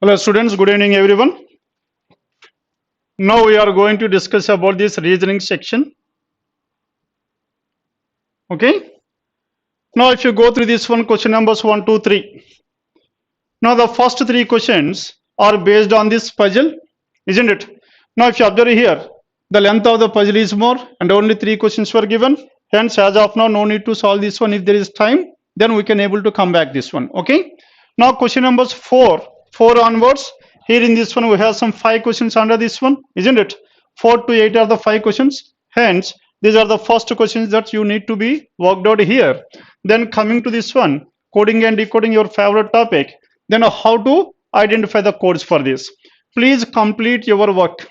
Hello students, good evening everyone. Now we are going to discuss about this reasoning section. Okay. Now if you go through this one, question numbers 1, 2, 3. Now the first three questions are based on this puzzle, isn't it? Now if you observe here, the length of the puzzle is more and only three questions were given. Hence as of now, no need to solve this one. If there is time, then we can able to come back this one. Okay. Now question numbers 4 onwards. Here in this one we have some 5 questions under this one, isn't it? 4 to 8 are the 5 questions. Hence these are the first questions that you need to be worked out here. Then coming to this one, coding and decoding, your favorite topic. Then how to identify the codes for this. Please complete your work.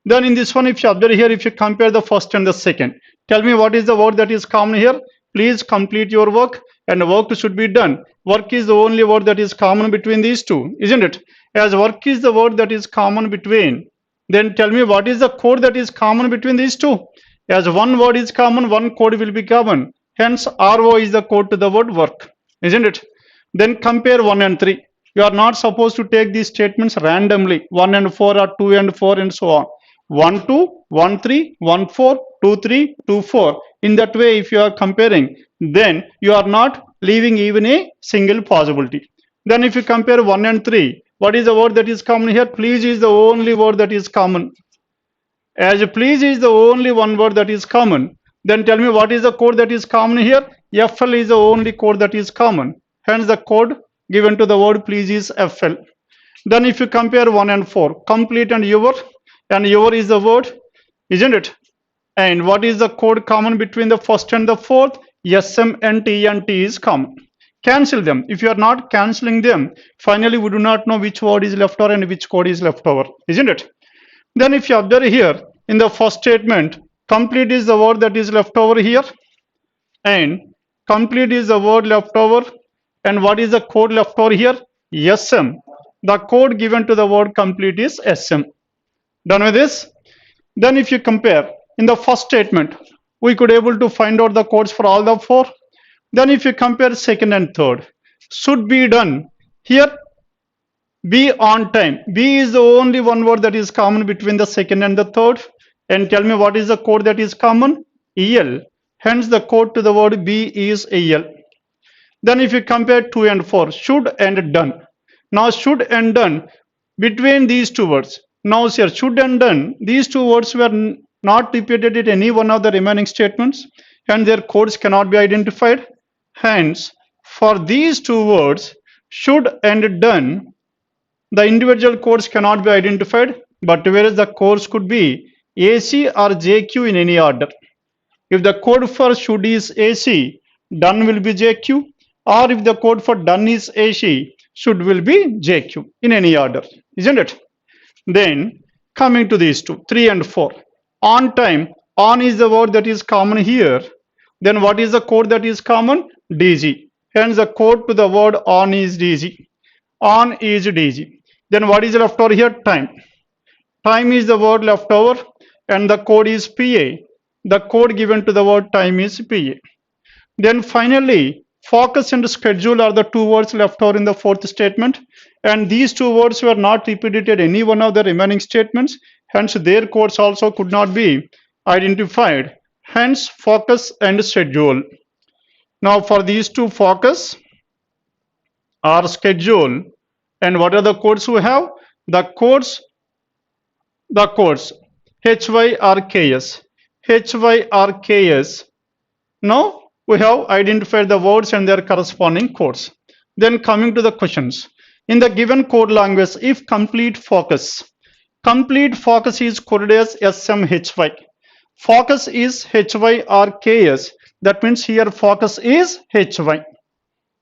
Then in this one, if you observe here, if you compare the first and the second, tell me what is the word that is common here. Please complete your work, and work should be done. Work is the only word that is common between these two, isn't it? As work is the word that is common between, then tell me what is the code that is common between these two. As one word is common, one code will be common. Hence RO is the code to the word work, isn't it? Then compare 1 and 3. You are not supposed to take these statements randomly. 1 and 4 or 2 and 4 and so on. 1 2, 1 3, 1 4, 2 3, 2 4. In that way, if you are comparing, then you are not leaving even a single possibility. Then if you compare 1 and 3, what is the word that is common here? Please is the only word that is common. As please is the only one word that is common, then tell me what is the code that is common here? FL is the only code that is common. Hence the code given to the word please is FL. Then if you compare 1 and 4, complete and your is the word, isn't it? And what is the code common between the first and the fourth? SM and T is common. Cancel them. If you are not cancelling them, finally we do not know which word is left over and which code is left over, isn't it? Then if you observe here, in the first statement, complete is the word that is left over here, and complete is the word left over, and what is the code left over here? SM. The code given to the word complete is SM. Done with this? Then if you compare, in the first statement, we could able to find out the codes for all the 4. Then if you compare second and third, should be done. Here, be on time. Be is the only one word that is common between the second and the third. And tell me what is the code that is common? EL. Hence the code to the word be is EL. Then if you compare 2 and 4, should and done. Now should and done, between these two words. Now here, should and done, these two words were not repeated in any one of the remaining statements, and their codes cannot be identified. Hence, for these two words, should and done, the individual codes cannot be identified, but whereas the codes could be AC or JQ in any order. If the code for should is AC, done will be JQ, or if the code for done is AC, should will be JQ in any order, isn't it? Then coming to these two, 3 and 4. On time, on is the word that is common here. Then what is the code that is common? DG. Hence the code to the word on is DG. On is DG. Then what is left over here? Time. Time is the word left over, and the code is PA. The code given to the word time is PA. Then finally, focus and schedule are the two words left over in the fourth statement, and these two words were not repeated in any one of the remaining statements. Hence their codes also could not be identified. Hence focus and schedule. Now for these two, focus or schedule, and what are the codes we have? The codes HY or KS. HY or KS. Now we have identified the words and their corresponding codes. Then coming to the questions. In the given code language, if complete focus is coded as SMHY. Focus is HY or KS. That means here focus is HY,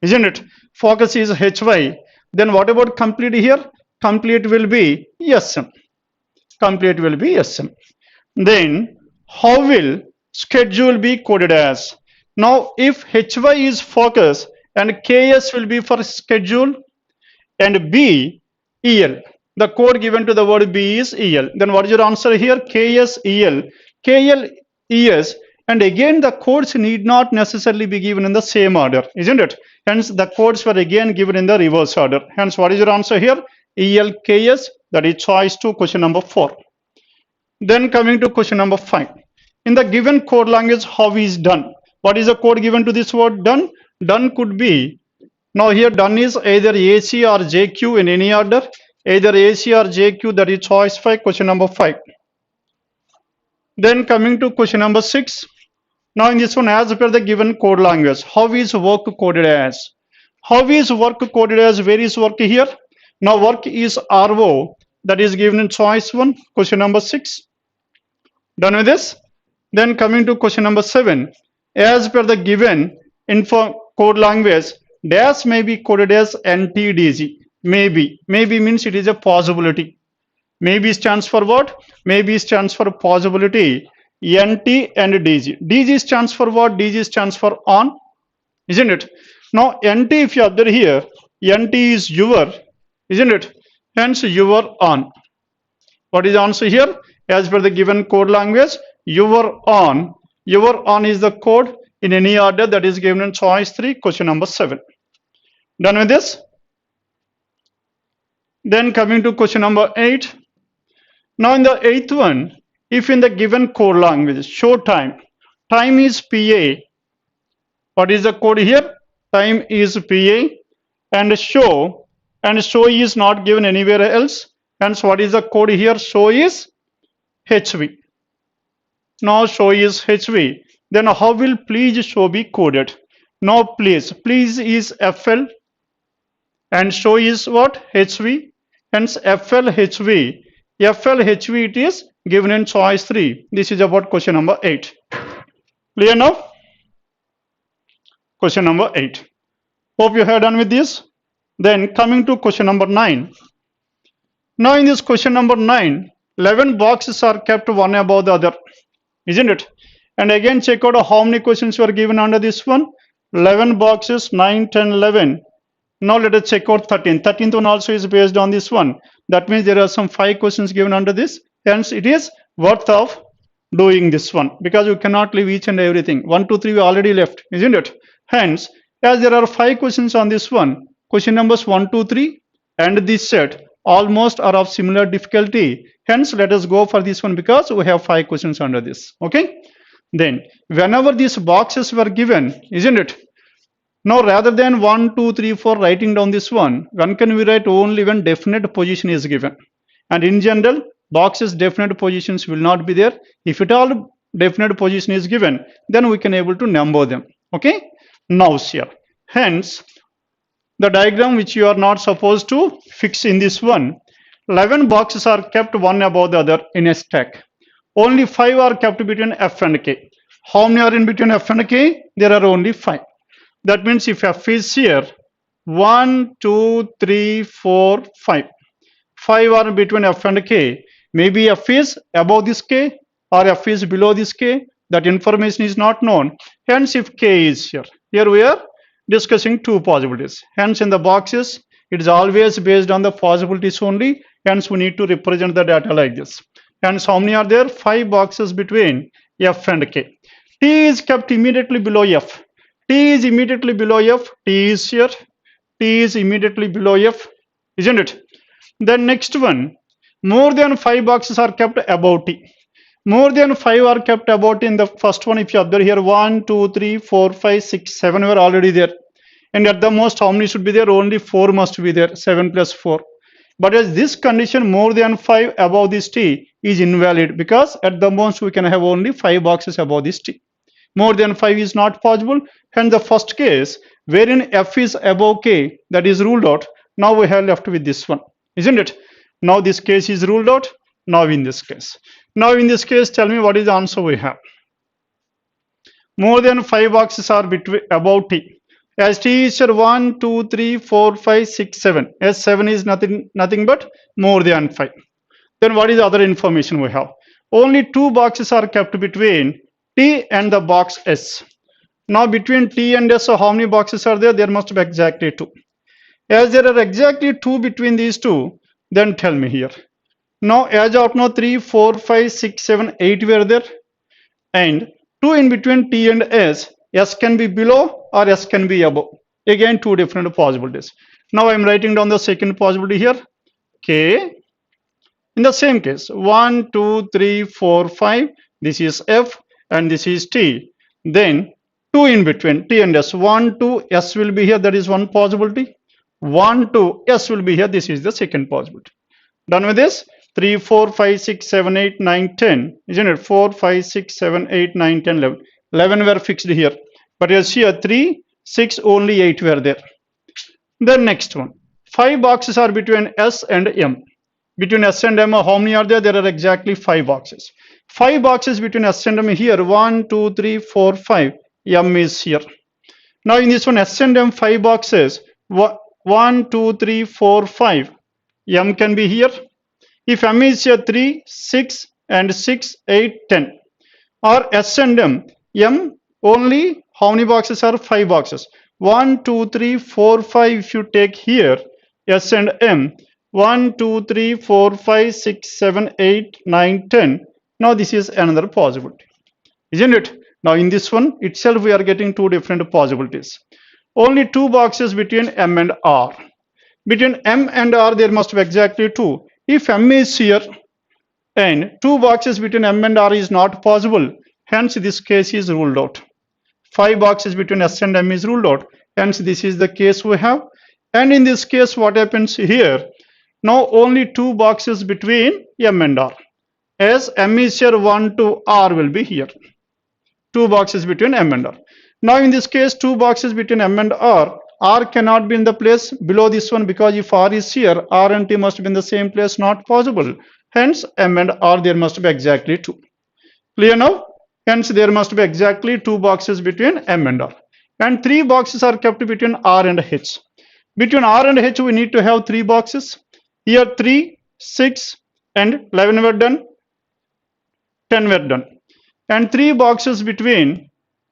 isn't it? Focus is HY. Then what about complete here? Complete will be SM. Complete will be SM. Then how will schedule be coded as? Now if HY is focus and KS will be for schedule and B EL, the code given to the word B is EL. Then what is your answer here? KS EL. KL ES, and again the codes need not necessarily be given in the same order, isn't it? Hence the codes were again given in the reverse order. Hence what is your answer here? ELKS, that is choice 2, question number 4. Then coming to question number 5. In the given code language, how is done? What is the code given to this word done? Done could be, now here done is either AC or JQ in any order, either AC or JQ, that is choice 5, question number 5. Then coming to question number 6. Now in this one, as per the given code language, how is work coded as? How is work coded as? Where is work here? Now work is RO, that is given in choice 1, question number 6. Done with this? Then coming to question number 7. As per the given info code language, dash may be coded as NTDG. Maybe. Maybe means it is a possibility. Maybe stands for what? Maybe stands for possibility. NT and DG. DG stands for what? DG stands for on, isn't it? Now NT, if you observe here, NT is your, isn't it? Hence your on. What is the answer here? As per the given code language, your on is the code in any order that is given in choice 3, question number 7. Done with this? Then coming to question number 8. Now in the 8th one, if in the given code language, show time, time is PA. What is the code here? Time is PA, and show is not given anywhere else. Hence what is the code here? Show is HV. Now show is HV. Then how will please show be coded? Now please is FL and show is what? HV. Hence FLHV. FLHV it is given in choice 3. This is about question number 8. Clear now? Question number 8. Hope you have done with this. Then coming to question number 9. Now in this question number 9, 11 boxes are kept one above the other, isn't it? And again check out how many questions were given under this one. 11 boxes, 9, 10, 11. Now let us check out 13. 13th one also is based on this one. That means there are some 5 questions given under this. Hence it is worth of doing this one, because you cannot leave each and everything. 1, 2, 3 we already left, isn't it? Hence, as there are 5 questions on this one, question numbers 1, 2, 3 and this set almost are of similar difficulty. Hence let us go for this one, because we have 5 questions under this. Okay. Then whenever these boxes were given, isn't it? Now rather than 1, 2, 3, 4 writing down this one can we write only when definite position is given. And in general, boxes definite positions will not be there. If at all definite position is given, then we can able to number them. Okay. Now here. Hence, the diagram which you are not supposed to fix in this one, 11 boxes are kept one above the other in a stack. Only 5 are kept between F and K. How many are in between F and K? There are only 5. That means if F is here, 1, 2, 3, 4, 5. 5 are between F and K. Maybe F is above this K or F is below this K. That information is not known. Hence if K is here. Here we are discussing 2 possibilities. Hence in the boxes, it is always based on the possibilities only. Hence we need to represent the data like this. Hence how many are there? 5 boxes between F and K. T is kept immediately below F. T is immediately below F. T is here. T is immediately below F. Isn't it? Then next one, more than 5 boxes are kept above T. More than 5 are kept above T in the first one. If you observe here, 1, 2, 3, 4, 5, 6, 7 were already there. And at the most, how many should be there? Only 4 must be there. 7 plus 4. But as this condition, more than 5 above this T is invalid, because at the most we can have only 5 boxes above this T. More than 5 is not possible. Hence the first case wherein F is above K, that is ruled out. Now we have left with this one, isn't it? Now this case is ruled out. Now in this case, tell me what is the answer we have. More than 5 boxes are between above T. As T is 1, 2, 3, 4, 5, 6, 7. As 7 is nothing but more than 5. Then what is the other information we have? Only 2 boxes are kept between T and the box S. Now between T and S, so how many boxes are there? There must be exactly 2. As there are exactly 2 between these 2, then tell me here. Now as of now 3, 4, 5, 6, 7, 8 were there. And 2 in between T and S. S can be below or S can be above. Again 2 different possibilities. Now I am writing down the second possibility here. K. In the same case, 1, 2, 3, 4, 5, this is F and this is T. Then 2 in between, T and S. 1, 2, S will be here, that is one possibility. 1, 2, S will be here, this is the second possibility. Done with this? 3, 4, 5, 6, 7, 8, 9, 10. Isn't it? 4, 5, 6, 7, 8, 9, 10, 11. 11 were fixed here. But as here, 3, 6, only 8 were there. The next one. 5 boxes are between S and M. Between S and M, how many are there? There are exactly 5 boxes. 5 boxes between S and M here. 1, 2, 3, 4, 5. M is here. Now in this one, S and M 5 boxes. 1, 2, 3, 4, 5. M can be here. If M is here 3, 6 and 6, 8, 10. Or S and M only how many boxes are? 5 boxes. 1, 2, 3, 4, 5 if you take here. S and M. 1, 2, 3, 4, 5, 6, 7, 8, 9, 10. Now this is another possibility. Isn't it? Now in this one itself we are getting 2 different possibilities. Only 2 boxes between M and R. Between M and R there must be exactly 2. If M is here and 2 boxes between M and R is not possible, hence this case is ruled out. 5 boxes between S and M is ruled out, hence this is the case we have. And in this case what happens here? Now only 2 boxes between M and R. As M is here, 1 to R will be here. 2 boxes between M and R. Now in this case 2 boxes between M and R cannot be in the place below this one, because if R is here, R and T must be in the same place, not possible. Hence M and R there must be exactly 2. Clear now? Hence there must be exactly 2 boxes between M and R. And 3 boxes are kept between R and H. Between R and H we need to have 3 boxes. Here 3, 6 and 11 were done. 10 were done. And 3 boxes between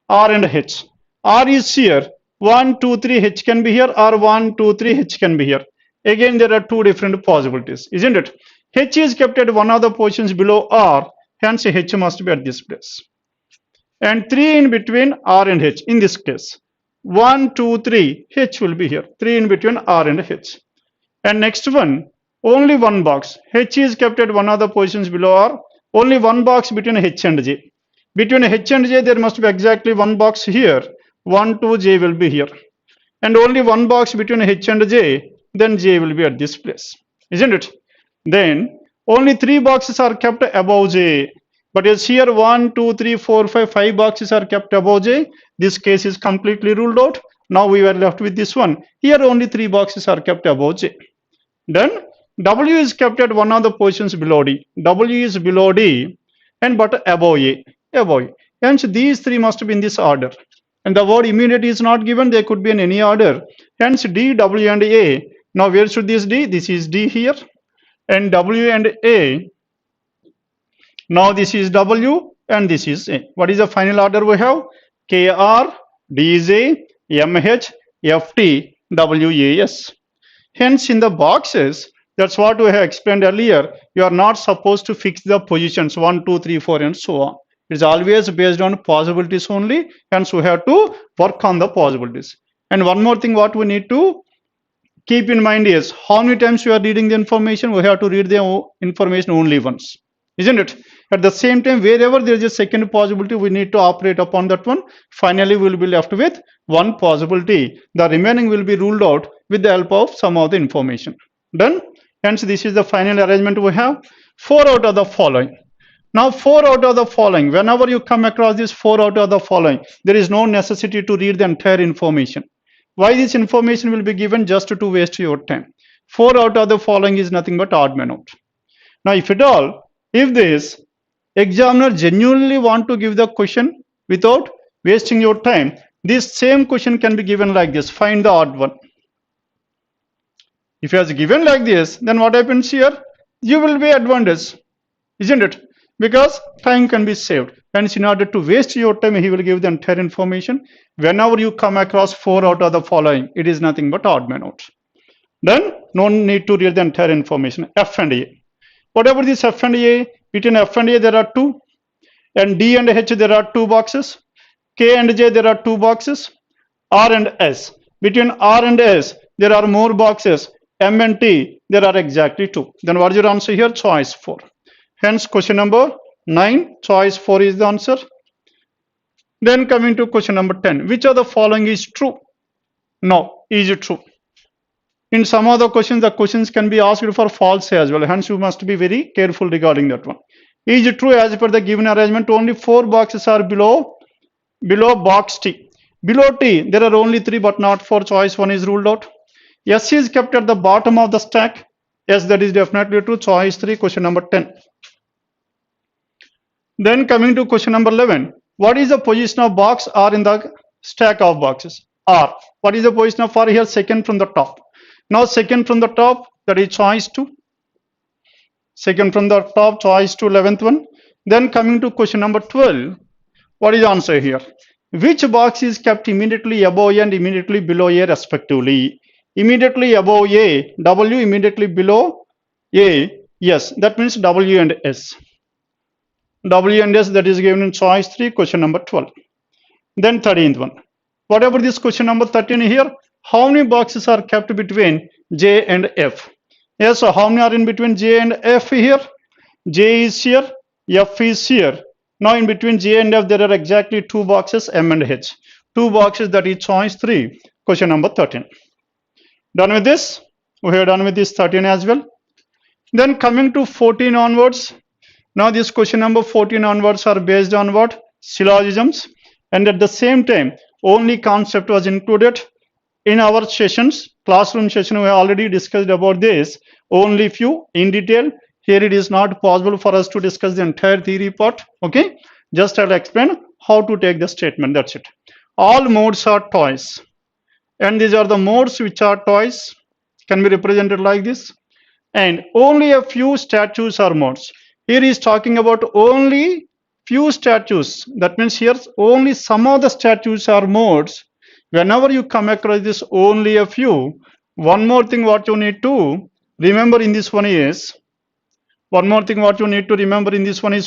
R and H. R is here. 1, 2, 3, H can be here, or 1, 2, 3, H can be here. Again, there are 2 different possibilities, isn't it? H is kept at one of the positions below R, hence H must be at this place. And 3 in between R and H, in this case. 1, 2, 3, H will be here. 3 in between R and H. And next one, only 1 box. H is kept at one of the positions below R. Only 1 box between H and J. Between H and J, there must be exactly 1 box here. 1, 2, J will be here. And only 1 box between H and J, then J will be at this place. Isn't it? Then only 3 boxes are kept above J. But as here 1, 2, 3, 4, 5, 5 boxes are kept above J. This case is completely ruled out. Now we were left with this one. Here only 3 boxes are kept above J. Then W is kept at one of the positions below D. W is below D and but above A. Above A. Hence these 3 must be in this order. And the word immediate is not given, they could be in any order. Hence D, W and A. Now where should this D? This is D here. And W and A. Now this is W and this is A. What is the final order we have? KR, DJ, MH, FT, WAS. Hence in the boxes, that's what we have explained earlier, you are not supposed to fix the positions 1, 2, 3, 4 and so on. It's always based on possibilities only, hence we have to work on the possibilities. And one more thing what we need to keep in mind is how many times you are reading the information, we have to read the information only once, isn't it? At the same time, wherever there is a second possibility, we need to operate upon that one. Finally, we will be left with 1 possibility. The remaining will be ruled out with the help of some of the information. Done? Hence, this is the final arrangement we have. 4 out of the following. Now 4 out of the following, whenever you come across this 4 out of the following, there is no necessity to read the entire information. Why this information will be given? Just to waste your time. 4 out of the following is nothing but odd man out. Now if at all, if this examiner genuinely want to give the question without wasting your time, this same question can be given like this, find the odd one. If he has given like this, then what happens here? You will be advantaged, isn't it? Because time can be saved. Hence, in order to waste your time, he will give the entire information. Whenever you come across 4 out of the following, it is nothing but odd man out. Then, no need to read the entire information. F and A. Whatever this F and A, between F and A there are 2. And D and H there are 2 boxes. K and J there are 2 boxes. R and S. Between R and S, there are more boxes. M and T, there are exactly 2. Then what is your answer here? Choice 4. Hence question number 9, choice 4 is the answer. Then coming to question number 10, which of the following is true? No, is it true? In some of the questions can be asked for false as well. Hence you must be very careful regarding that one. Is it true as per the given arrangement only 4 boxes are below box T? Below T, there are only 3 but not 4. Choice 1 is ruled out. S is kept at the bottom of the stack. Yes, that is definitely true. Choice 3, question number 10. Then coming to question number 11. What is the position of box R in the stack of boxes? R. What is the position of R here? Second from the top. Now second from the top, that is choice 2. Second from the top, choice 2, 11th one. Then coming to question number 12. What is the answer here? Which box is kept immediately above A and immediately below A respectively? Immediately above A, W, immediately below A, yes, that means W and S. W and S, that is given in choice 3, question number 12. Then 13th one. Whatever this question number 13 here, how many boxes are kept between J and F? Yes, so how many are in between J and F here? J is here, F is here. Now in between J and F, there are exactly 2 boxes, M and H. 2 boxes, that is choice 3, question number 13. Done with this? We are done with this 13 as well. Then coming to 14 onwards. Now this question number 14 onwards are based on what? Syllogisms. And at the same time, only concept was included in our sessions. Classroom session, we already discussed about this. Only few in detail. Here it is not possible for us to discuss the entire theory part. Okay. Just I'll explain how to take the statement. That's it. All modes are toys. And these are the modes which are toys. Can be represented like this. And only a few statues are modes. Here he is talking about only few statues. That means here only some of the statues are modes. Whenever you come across this only a few, one more thing what you need to remember in this one is,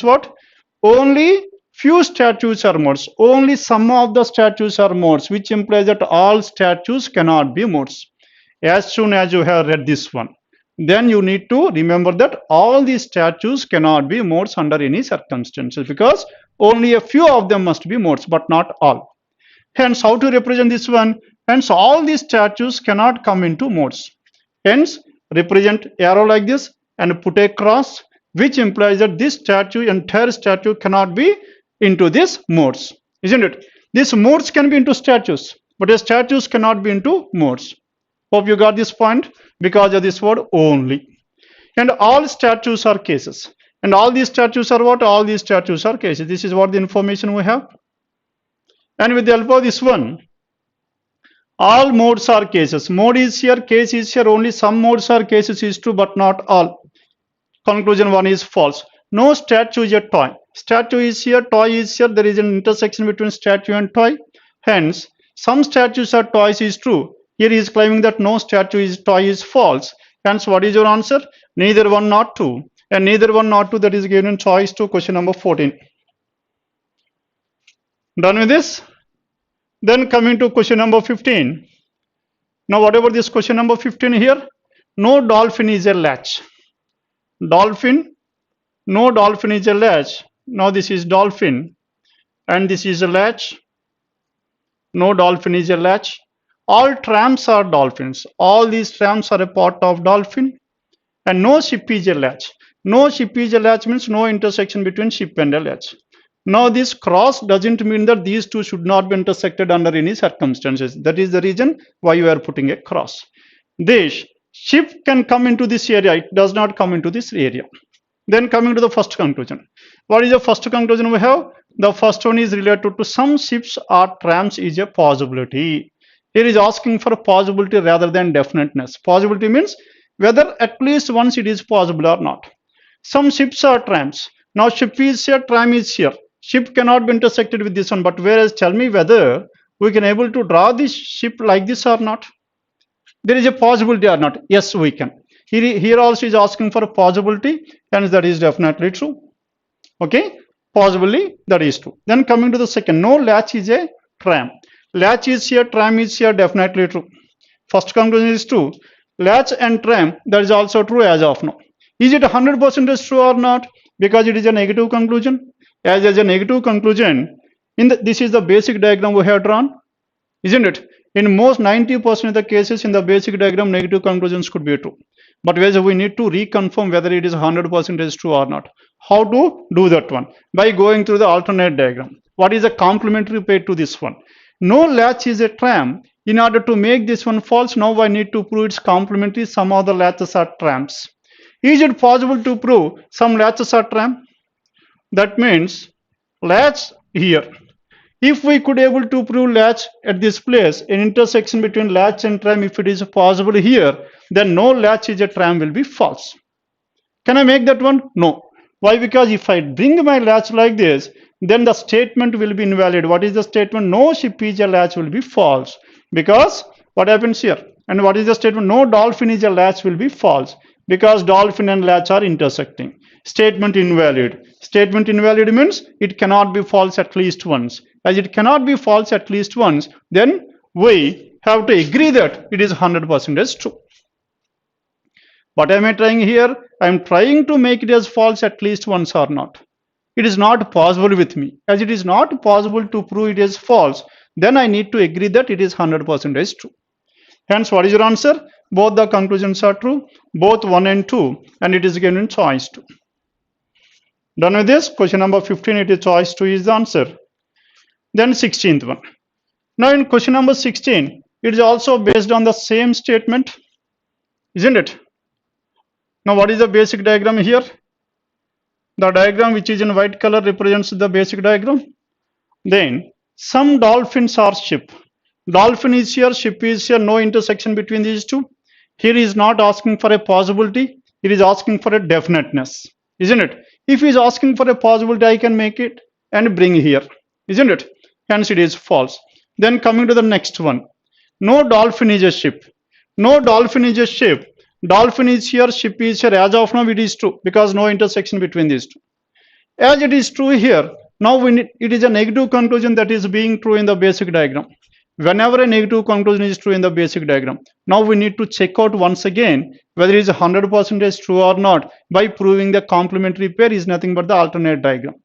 what? Only few statues are modes. Only some of the statues are modes, which implies that all statues cannot be modes. As soon as you have read this one, then you need to remember that all these statues cannot be modes under any circumstances, because only a few of them must be modes, but not all. Hence, how to represent this one? Hence, all these statues cannot come into modes. Hence, represent arrow like this and put a cross, which implies that this statue, entire statue, cannot be into this modes, isn't it? These modes can be into statues, but the statues cannot be into modes. Hope you got this point because of this word only. And all statues are cases. And all these statues are what? All these statues are cases. This is what the information we have. And with the help of this one, all modes are cases. Mode is here, case is here. Only some modes are cases is true, but not all. Conclusion 1 is false. No statue is a toy. Statue is here, toy is here. There is an intersection between statue and toy. Hence, some statues are toys is true. Here he is claiming that no statue is toy is false. Hence, what is your answer? Neither 1 nor 2. And neither 1 nor 2, that is given in choice 2, question number 14. Done with this? Then coming to question number 15. Now, whatever this question number 15 here, no dolphin is a latch. Dolphin, no dolphin is a latch. Now, this is dolphin and this is a latch. No dolphin is a latch. All trams are dolphins. All these trams are a part of dolphin. And no ship is a latch. No ship is a latch means no intersection between ship and a latch. Now this cross doesn't mean that these two should not be intersected under any circumstances. That is the reason why you are putting a cross. This ship can come into this area. It does not come into this area. Then coming to the first conclusion. What is the first conclusion we have? The first one is related to some ships or trams is a possibility. Here is asking for a possibility rather than definiteness. Possibility means whether at least once it is possible or not. Some ships are trams. Now ship is here, tram is here. Ship cannot be intersected with this one, but whereas tell me whether we can able to draw this ship like this or not. There is a possibility or not. Yes, we can. Here also is asking for a possibility, and that is definitely true. Okay, possibly that is true. Then coming to the second, no latch is a tram. Latch is here, tram is here, definitely true. First conclusion is true. latch and tram, that is also true as of now. Is it 100% true or not? Because it is a negative conclusion. As a negative conclusion, this is the basic diagram we have drawn, isn't it? In most 90% of the cases in the basic diagram, negative conclusions could be true. But whereas we need to reconfirm whether it is 100% true or not. How to do that one? By going through the alternate diagram. What is a complementary pair to this one? No latch is a tram. In order to make this one false, now I need to prove it's complementary. Some of the latches are trams. Is it possible to prove some latches are tram? That means latch here. If we could able to prove latch at this place, an intersection between latch and tram, if it is possible here, then no latch is a tram will be false. Can I make that one? No. Why? Because if I bring my latch like this, then the statement will be invalid. What is the statement? No ship is a latch will be false. Because what happens here? And what is the statement? No dolphin is a latch will be false. Because dolphin and latch are intersecting. Statement invalid. Statement invalid means it cannot be false at least once. As it cannot be false at least once, then we have to agree that it is 100% true. What am I trying here? I am trying to make it as false at least once or not. It is not possible with me. As it is not possible to prove it as false, then I need to agree that it is 100% true. Hence, what is your answer? Both the conclusions are true, both 1 and 2, and it is given in choice 2. Done with this? Question number 15, it is choice 2 is the answer. Then 16th one. Now in question number 16, it is also based on the same statement, isn't it? Now what is the basic diagram here? The diagram which is in white color represents the basic diagram. Then some dolphins are ship. Dolphin is here, ship is here, no intersection between these two. Here he is not asking for a possibility, it is asking for a definiteness, isn't it? If he is asking for a possibility, I can make it and bring here, isn't it? Hence it is false. Then coming to the next one. No dolphin is a ship. No dolphin is a ship. Dolphin is here, ship is here. As of now it is true because no intersection between these two. As it is true here, now it is a negative conclusion that is being true in the basic diagram. Whenever a negative conclusion is true in the basic diagram, now we need to check out once again whether it is 100% true or not by proving the complementary pair is nothing but the alternate diagram.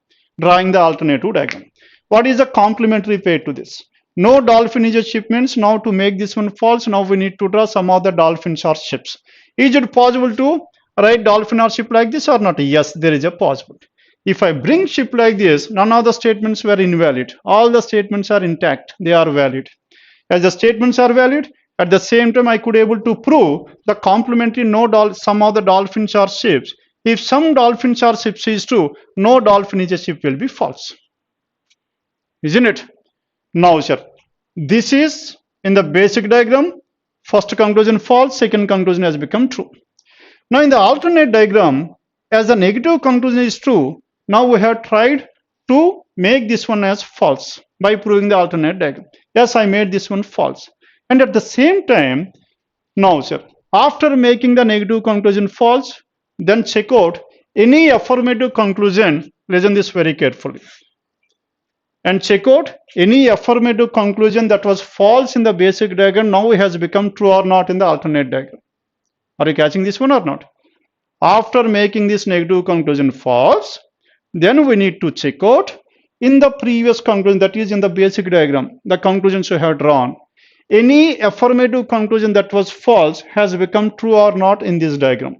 Drawing the alternative diagram. What is the complementary pair to this? No dolphin is a ship means now to make this one false, now we need to draw some of the dolphins or ships. Is it possible to write dolphin or ship like this or not? Yes, there is a possibility. If I bring ship like this, none of the statements were invalid. All the statements are intact. They are valid. As the statements are valid, at the same time I could able to prove the complementary some of the dolphins or ships. If some dolphins or ships is true, no dolphin is a ship will be false. Isn't it? Now, sir, this is in the basic diagram. First conclusion false, second conclusion has become true. Now, in the alternate diagram, as the negative conclusion is true, now we have tried to make this one as false by proving the alternate diagram. Yes, I made this one false. And at the same time, now, sir, after making the negative conclusion false, then check out any affirmative conclusion. Listen this very carefully. And check out any affirmative conclusion that was false in the basic diagram now it has become true or not in the alternate diagram. Are you catching this one or not? After making this negative conclusion false, then we need to check out in the previous conclusion, that is in the basic diagram, the conclusions we have drawn. Any affirmative conclusion that was false has become true or not in this diagram.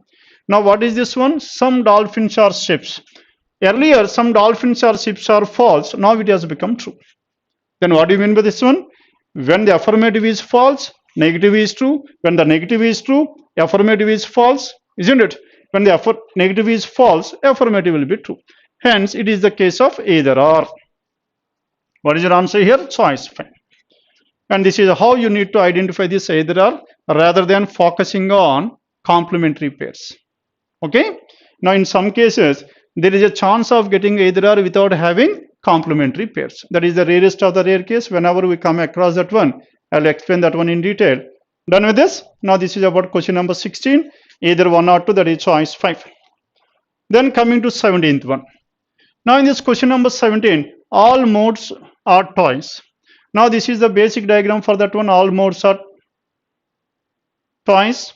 Now what is this one? Some dolphins are ships. Earlier, some dolphins or ships are false. Now it has become true. Then what do you mean by this one? When the affirmative is false, negative is true. When the negative is true, affirmative is false. Isn't it? When the negative is false, affirmative will be true. Hence, it is the case of either or. What is your answer here? Choice 5. And this is how you need to identify this either or rather than focusing on complementary pairs. Okay? Now, in some cases, there is a chance of getting either or without having complementary pairs. That is the rarest of the rare case. Whenever we come across that one, I'll explain that one in detail. Done with this? Now this is about question number 16, either 1 or 2, that is choice 5. Then coming to 17th one. Now in this question number 17, all modes are toys. Now this is the basic diagram for that one. All modes are toys.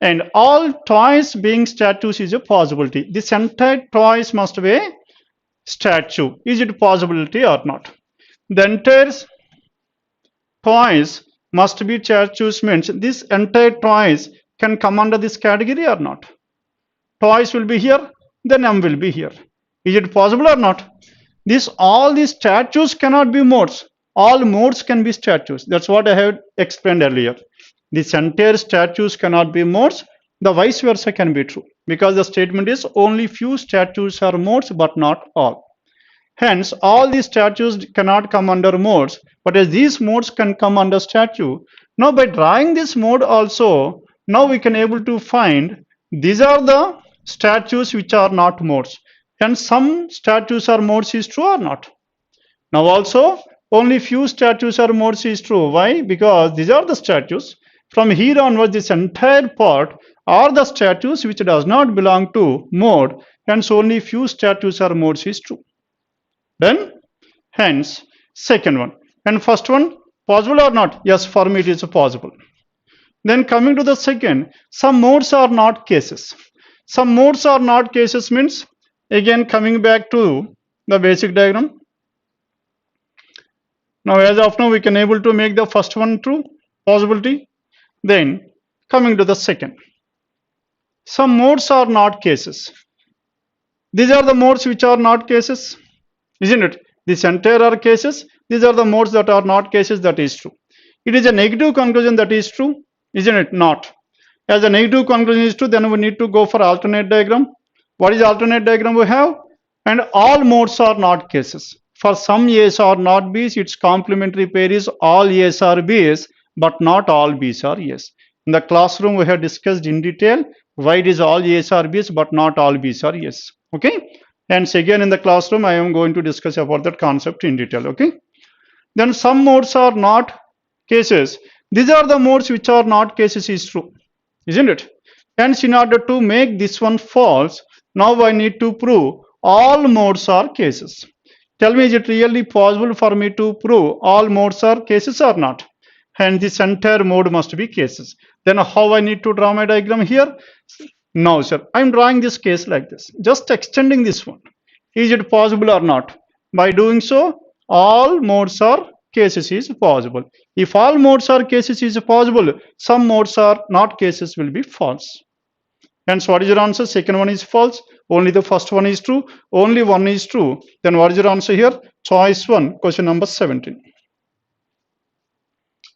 and all toys being statues is a possibility. This entire toys must be a statue. Is it possibility or not? The entire toys must be statues means this entire toys can come under this category or not? Toys will be here, then M will be here. Is it possible or not? This all these statues cannot be modes. All modes can be statues. That's what I have explained earlier. This entire statues cannot be modes. The vice versa can be true because the statement is only few statues are modes but not all. Hence, all these statues cannot come under modes, but as these modes can come under statue. Now, by drawing this mode also, now we can able to find these are the statues which are not modes. Hence, some statues are modes is true or not. Now, also, only few statues are modes is true. Why? Because these are the statues. From here onwards, this entire part are the statues which does not belong to mode. Hence, only few statues are modes is true. Then, hence, second one. And first one, possible or not? Yes, for me it is possible. Then coming to the second, some modes are not cases. Some modes are not cases means, again coming back to the basic diagram. Now, as of now, we can able to make the first one true, possibility. Then, coming to the second. Some modes are not cases. These are the modes which are not cases. Isn't it? This entire are cases. These are the modes that are not cases. That is true. It is a negative conclusion that is true. Isn't it? Not. As a negative conclusion is true, then we need to go for alternate diagram. What is alternate diagram we have? And all modes are not cases. For some A's or not B's, its complementary pair is all A's are B's, but not all B's are A's. In the classroom, we have discussed in detail why it is all A's are B's, but not all B's are A's. Okay? Hence, again in the classroom, I am going to discuss about that concept in detail. Okay? Then some modes are not cases. These are the modes which are not cases is true. Isn't it? Hence, in order to make this one false, now I need to prove all modes are cases. Tell me, is it really possible for me to prove all modes are cases or not? And this entire mode must be cases. Then how I need to draw my diagram here? No, sir. I am drawing this case like this. Just extending this one. Is it possible or not? By doing so, all modes are cases is possible. If all modes are cases is possible, some modes are not cases will be false. Hence, what is your answer? Second one is false. Only the first one is true. Only one is true. Then what is your answer here? Choice 1, question number 17.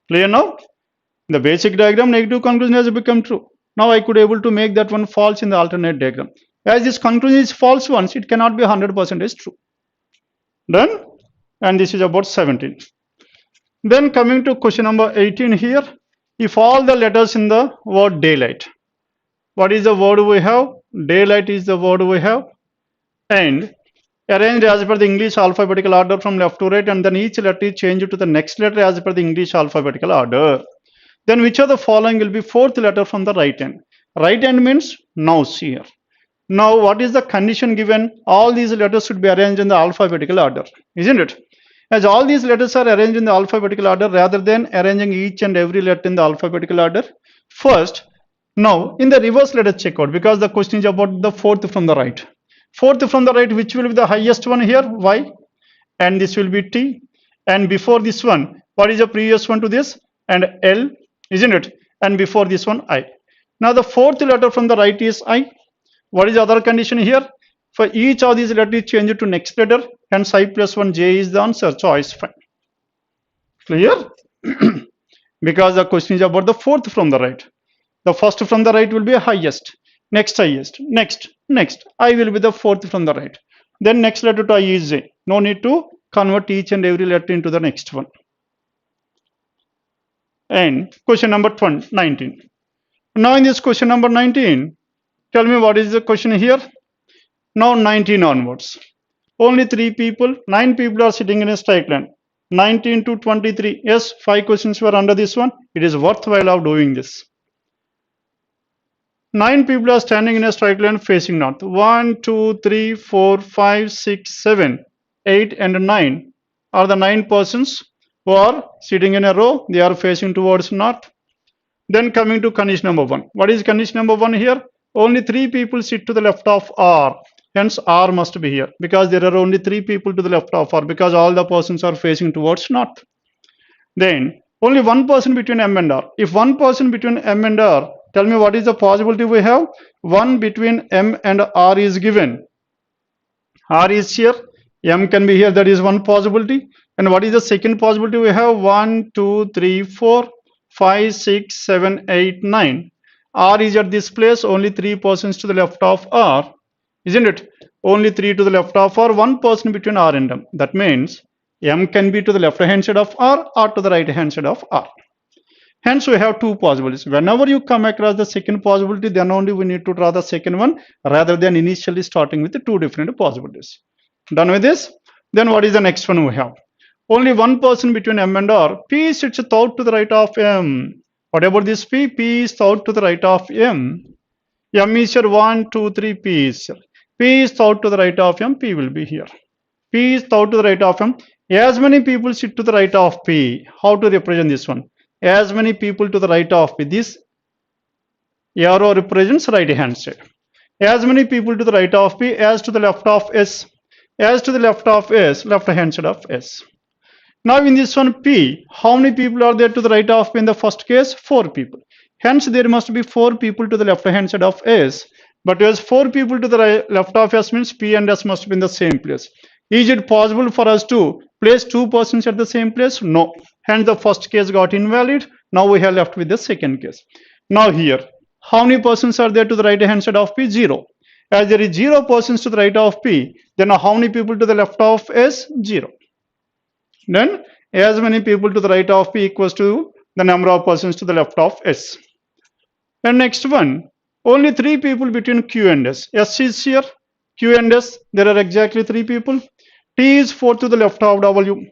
Clear now? The basic diagram negative conclusion has become true. Now I could able to make that one false in the alternate diagram. As this conclusion is false once, it cannot be 100% true. Done? And this is about 17. Then coming to question number 18 here. If all the letters in the word daylight. What is the word we have? Daylight is the word we have. And arranged as per the English alphabetical order from left to right, and then each letter is changed to the next letter as per the English alphabetical order. Then which of the following will be fourth letter from the right hand? Right hand means nose here. Now what is the condition given? All these letters should be arranged in the alphabetical order, isn't it? As all these letters are arranged in the alphabetical order, rather than arranging each and every letter in the alphabetical order, first, now in the reverse let us check out, because the question is about the fourth from the right. Fourth from the right, which will be the highest one here? Y. And this will be T. And before this one, what is the previous one to this? And L, isn't it? And before this one, I. Now the fourth letter from the right is I. What is the other condition here? For each of these letters change it to next letter, hence I plus 1 J is the answer. Choice fine. Clear? Because the question is about the fourth from the right. The first from the right will be highest, next highest, next. I will be the fourth from the right. Then next letter to I is J. No need to convert each and every letter into the next one. And question number 19. Now in this question number 19, tell me what is the question here? Now 19 onwards. Only 9 people are sitting in a straight line. 19 to 23. Yes, 5 questions were under this one. It is worthwhile of doing this. 9 people are standing in a straight line facing north. 1, 2, 3, 4, 5, 6, 7, 8 and 9 are the 9 persons who are sitting in a row. They are facing towards north. Then coming to condition number 1. What is condition number 1 here? Only 3 people sit to the left of R. Hence R must be here because there are only 3 people to the left of R because all the persons are facing towards north. Then only one person between M and R. If one person between M and R, tell me what is the possibility we have? 1 between M and R is given. R is here, M can be here, that is one possibility. And what is the second possibility we have? 1, 2, 3, 4, 5, 6, 7, 8, 9. R is at this place, only 3 persons to the left of R, isn't it? Only 3 to the left of R, 1 person between R and M. That means M can be to the left hand side of R or to the right hand side of R. Hence, we have 2 possibilities. Whenever you come across the second possibility, then only we need to draw the second one rather than initially starting with the 2 different possibilities. Done with this? Then what is the next one we have? Only one person between M and R. P sits out to the right of M. What about this P? P is out to the right of M. M is here 1, 2, 3. P is here. P is out to the right of M. P will be here. P is out to the right of M. As many people sit to the right of P. How to represent this one? As many people to the right of P. This arrow represents right hand side. As many people to the right of P as to the left of S. As to the left of S, left hand side of S. Now in this one P, how many people are there to the right of P in the first case? 4 people. Hence there must be 4 people to the left hand side of S. But as 4 people to the left of S means P and S must be in the same place. Is it possible for us to place 2 persons at the same place? No. Hence the first case got invalid. Now we have left with the second case. Now here, how many persons are there to the right hand side of P? 0. As there is 0 persons to the right of P, then how many people to the left of S? 0. Then as many people to the right of P equals to the number of persons to the left of S. And next one, only 3 people between Q and S. S is here, Q and S, there are exactly 3 people. T is 4 to the left of W.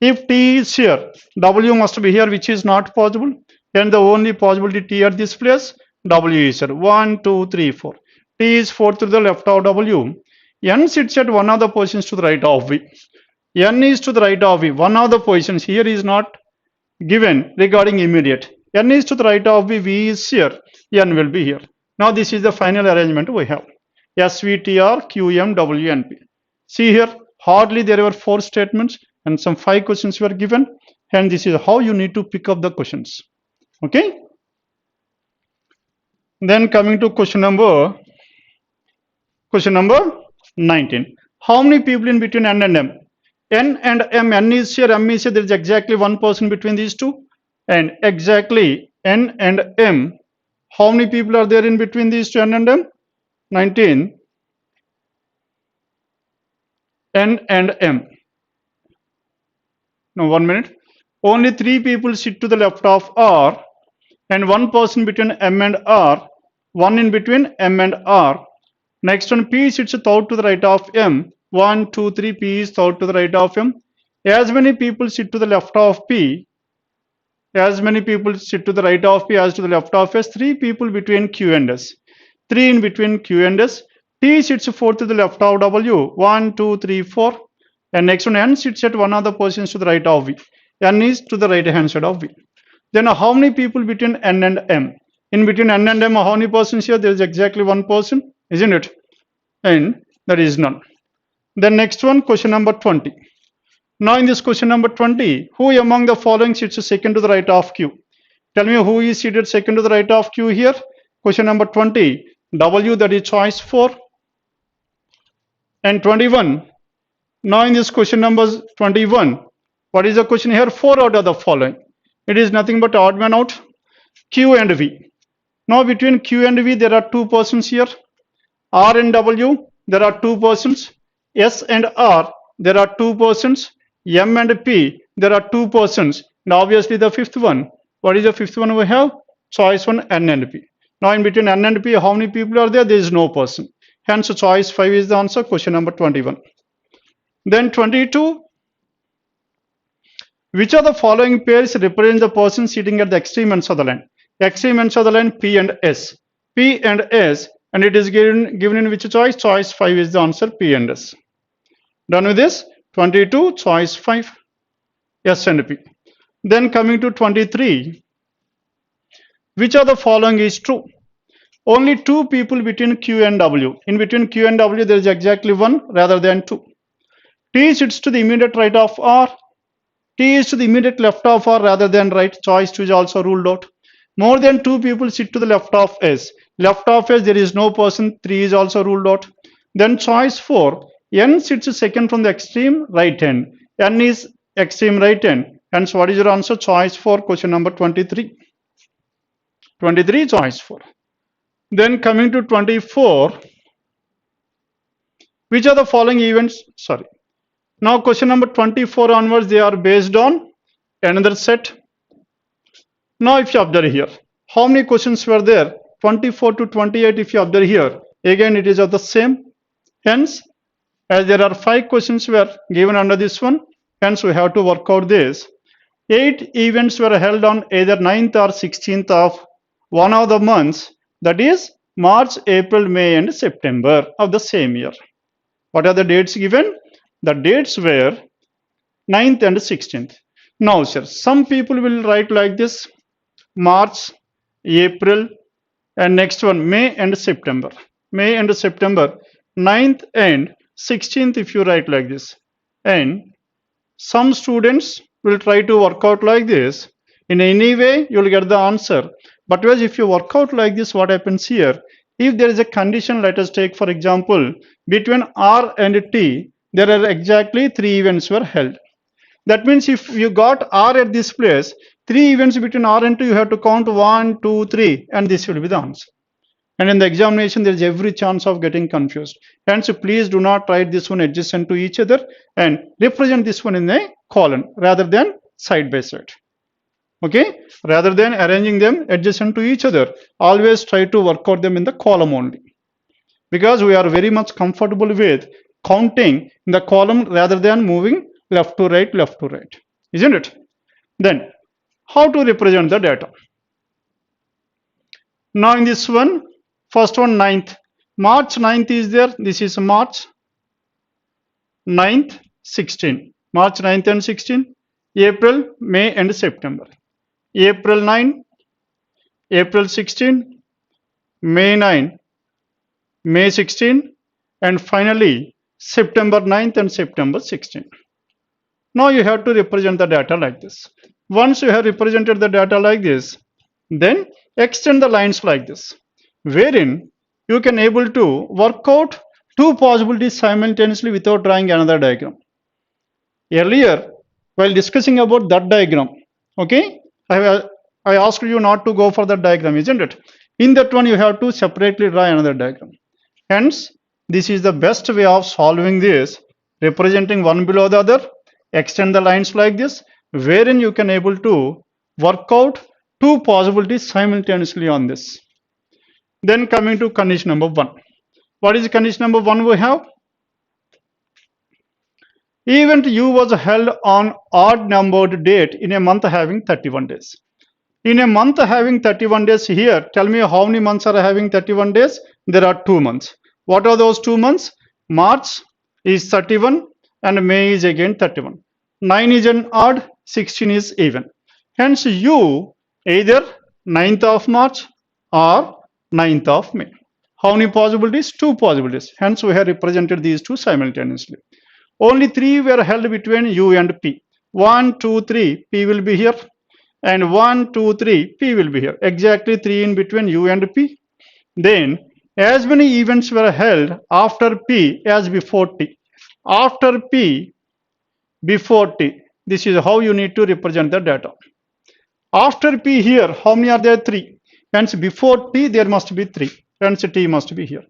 If T is here, W must be here, which is not possible. Then the only possibility T at this place, W is here. 1, 2, 3, 4. T is 4 to the left of W. N sits at one of the positions to the right of V. N is to the right of V. One of the positions here is not given regarding immediate. N is to the right of V. V is here. N will be here. Now this is the final arrangement we have. S, V, T, R, Q, M, W, and P. See here, hardly there were 4 statements and some 5 questions were given. And this is how you need to pick up the questions. Okay. Then coming to question number 19. How many people in between N and M? N and M, N is here, M is here, there is exactly 1 person between these two. And exactly N and M, how many people are there in between these two N and M? 19. N and M. Now 1 minute. Only 3 people sit to the left of R and 1 person between M and R, 1 in between M and R. Next one, P sits out to the right of M. 1, 2, 3, P is out to the right of M. As many people sit to the left of P, as many people sit to the right of P as to the left of S. 3 people between Q and S. 3 in between Q and S. T sits 4 to the left of W. 1, 2, 3, 4. And next one, N sits at one of the positions to the right of V. N is to the right hand side of V. Then how many people between N and M? In between N and M, how many persons here? There is exactly 1 person, isn't it? And there is none. Then next one, question number 20. Now in this question number 20, who among the following sits second to the right of Q? Tell me who is seated second to the right of Q here. Question number 20, W, that is choice 4. And 21. Now in this question number 21, what is the question here? 4 out of the following. It is nothing but odd man out. Q and V. Now between Q and V, there are 2 persons here. R and W, there are 2 persons. S and R, there are 2 persons. M and P, there are 2 persons. Now obviously the 5th one. What is the 5th one we have? Choice 1, N and P. Now in between N and P, how many people are there? There is no person. Hence choice 5 is the answer, question number 21. Then 22. Which of the following pairs represent the person sitting at the extreme ends of the line? Extreme ends of the line, P and S. P and S, and it is given in which choice? Choice 5 is the answer, P and S. Done with this? 22, choice 5, S and P. Then coming to 23. Which of the following is true? Only two people between Q and W. In between Q and W, there is exactly one rather than two. T sits to the immediate right of R. T is to the immediate left of R rather than right. Choice 2 is also ruled out. More than two people sit to the left of S. Left of S, there is no person. 3 is also ruled out. Then choice 4. N sits second from the extreme right hand. N is extreme right hand. Hence, what is your answer? Choice 4, question number 23. 23, choice 4. Then coming to 24. Which are the following events? Sorry. Now question number 24 onwards, they are based on another set. Now if you observe here, how many questions were there? 24 to 28 if you observe here. Again it is of the same. Hence, as there are 5 questions were given under this one, hence we have to work out this. 8 events were held on either 9th or 16th of one of the months, that is March, April, May and September of the same year. What are the dates given? The dates were 9th and 16th. Now, sir, some people will write like this: March, April, and next one May and September. May and September, 9th and 16th if you write like this. And some students will try to work out like this. In any way, you will get the answer. But if you work out like this, what happens here? If there is a condition, let us take for example, between R and T, there are exactly 3 events were held. That means if you got R at this place, 3 events between R and T, you have to count 1, 2, 3, and this will be the answer. And in the examination, there is every chance of getting confused. Hence, please do not write this one adjacent to each other and represent this one in a column rather than side by side. Okay, rather than arranging them adjacent to each other, always try to work out them in the column only, because we are very much comfortable with counting in the column rather than moving left to right, isn't it? Then how to represent the data? Now in this one, first one, 9th, March 9th is there. This is March 9th, 16, March 9th and 16, April, May and September. April 9, April 16, May 9, May 16, and finally September 9th and September 16. Now you have to represent the data like this. Once you have represented the data like this, then extend the lines like this, wherein you can able to work out 2 possibilities simultaneously without drawing another diagram. Earlier, while discussing about that diagram, okay, I asked you not to go for that diagram, isn't it? In that one, you have to separately draw another diagram. Hence, this is the best way of solving this, representing one below the other, extend the lines like this, wherein you can able to work out 2 possibilities simultaneously on this. Then coming to condition number 1. What is condition number 1 we have? Event U was held on odd numbered date in a month having 31 days. In a month having 31 days here, tell me how many months are having 31 days? There are 2 months. What are those 2 months? March is 31 and May is again 31. 9 is an odd, 16 is even. Hence U either 9th of March or 9th of May. How many possibilities? 2 possibilities. Hence we have represented these 2 simultaneously. Only 3 were held between U and P. 1, 2, 3, P will be here. And 1, 2, 3, P will be here. Exactly 3 in between U and P. Then as many events were held after P as before T. After P, before T. This is how you need to represent the data. After P here, how many are there? 3. Hence before T there must be 3. Hence T must be here.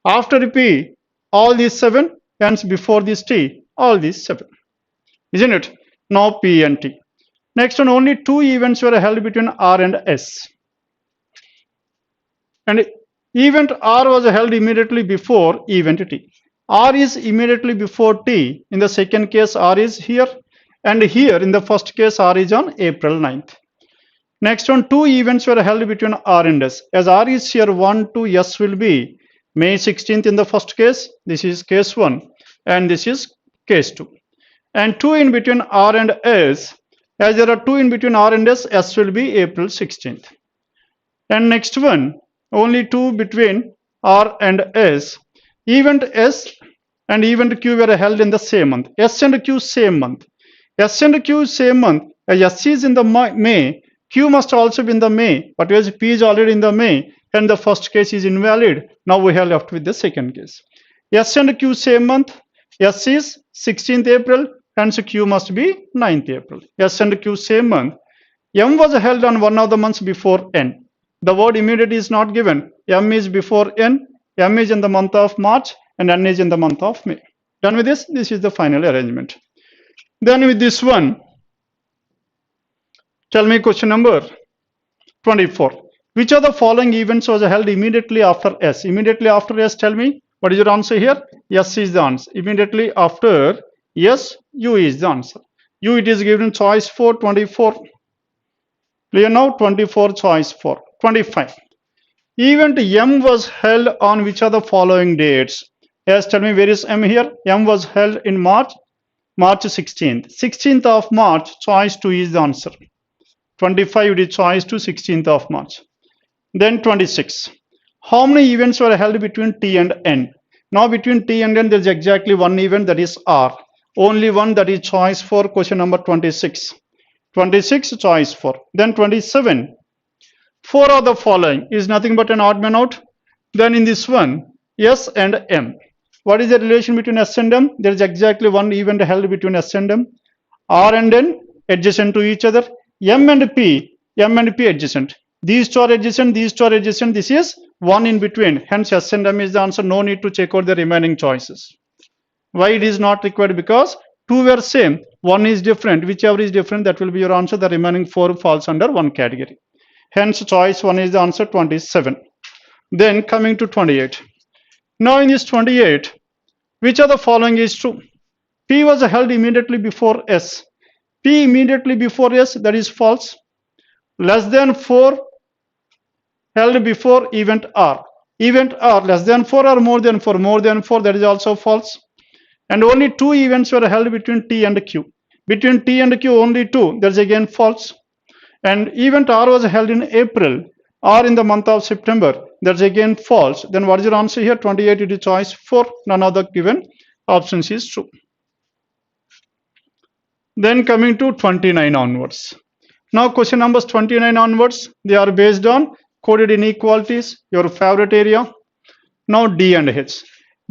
After P, all these 7. Hence before this T, all these 7. Isn't it? Now P and T. Next one, only 2 events were held between R and S. And event R was held immediately before event T. R is immediately before T. In the second case, R is here. And here, in the first case, R is on April 9th. Next one, 2 events were held between R and S. As R is here, 1, 2, S will be May 16th in the first case. This is case 1. And this is case 2. And 2 in between R and S. As there are 2 in between R and S, S will be April 16th. And next one, only 2 between R and S. Event S and event Q were held in the same month. S and Q same month. S and Q same month. S is in the May. Q must also be in the May. But as P is already in the May, and the first case is invalid. Now we have left with the second case. S and Q same month. S is 16th April, hence Q must be 9th April. S and Q same month. M was held on one of the months before N. The word immediate is not given. M is before N. M is in the month of March and N is in the month of May. Done with this? This is the final arrangement. Then with this one, tell me question number 24. Which of the following events was held immediately after S? Immediately after S, tell me. What is your answer here? S is the answer. Immediately after S, U is the answer. U, it is given choice for 24. Clear now? 24 choice for 25. Event M was held on which of the following dates? Yes, tell me where is M here? M was held in March 16th. 16th of March, choice 2 is the answer. 25, it is choice 2, 16th of March. Then 26. How many events were held between T and N? Now between T and N, there is exactly one event, that is R. Only one, that is choice 4, question number 26. 26, choice 4. Then 27. 4 of the following is nothing but an odd man out. Then in this one, S and M. What is the relation between S and M? There is exactly one event held between S and M. R and N adjacent to each other. M and P adjacent. These two are adjacent, these two are adjacent. This is one in between. Hence S and M is the answer. No need to check out the remaining choices. Why it is not required? Because two were same, one is different. Whichever is different, that will be your answer. The remaining 4 falls under one category. Hence choice 1 is the answer, 27. Then coming to 28. Now in this 28, which of the following is true? P was held immediately before S. P immediately before S, that is false. Less than 4 held before event R. Event R less than 4 or more than 4? More than 4, that is also false. And only 2 events were held between T and Q. Between T and Q only 2, that is again false. And event R was held in April, or in the month of September, that's again false. Then what is your answer here? 28, it is choice 4. None of the given options is true. Then coming to 29 onwards. Now question numbers 29 onwards, they are based on coded inequalities, your favorite area. Now D and H.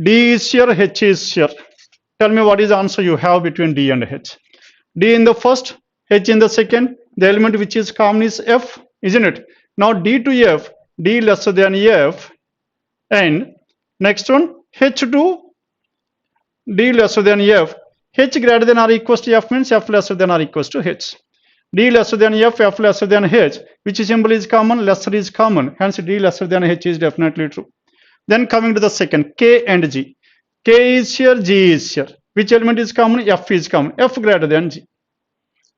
D is here, H is here. Tell me what is the answer you have between D and H. D in the first, H in the second. The element which is common is F, isn't it? Now D to F, D lesser than F, and next one, H to D lesser than F. H greater than or equals to F means F lesser than or equals to H. D lesser than F, F lesser than H. Which symbol is common? Lesser is common. Hence D lesser than H is definitely true. Then coming to the second, K and G. K is here, G is here. Which element is common? F is common. F greater than G.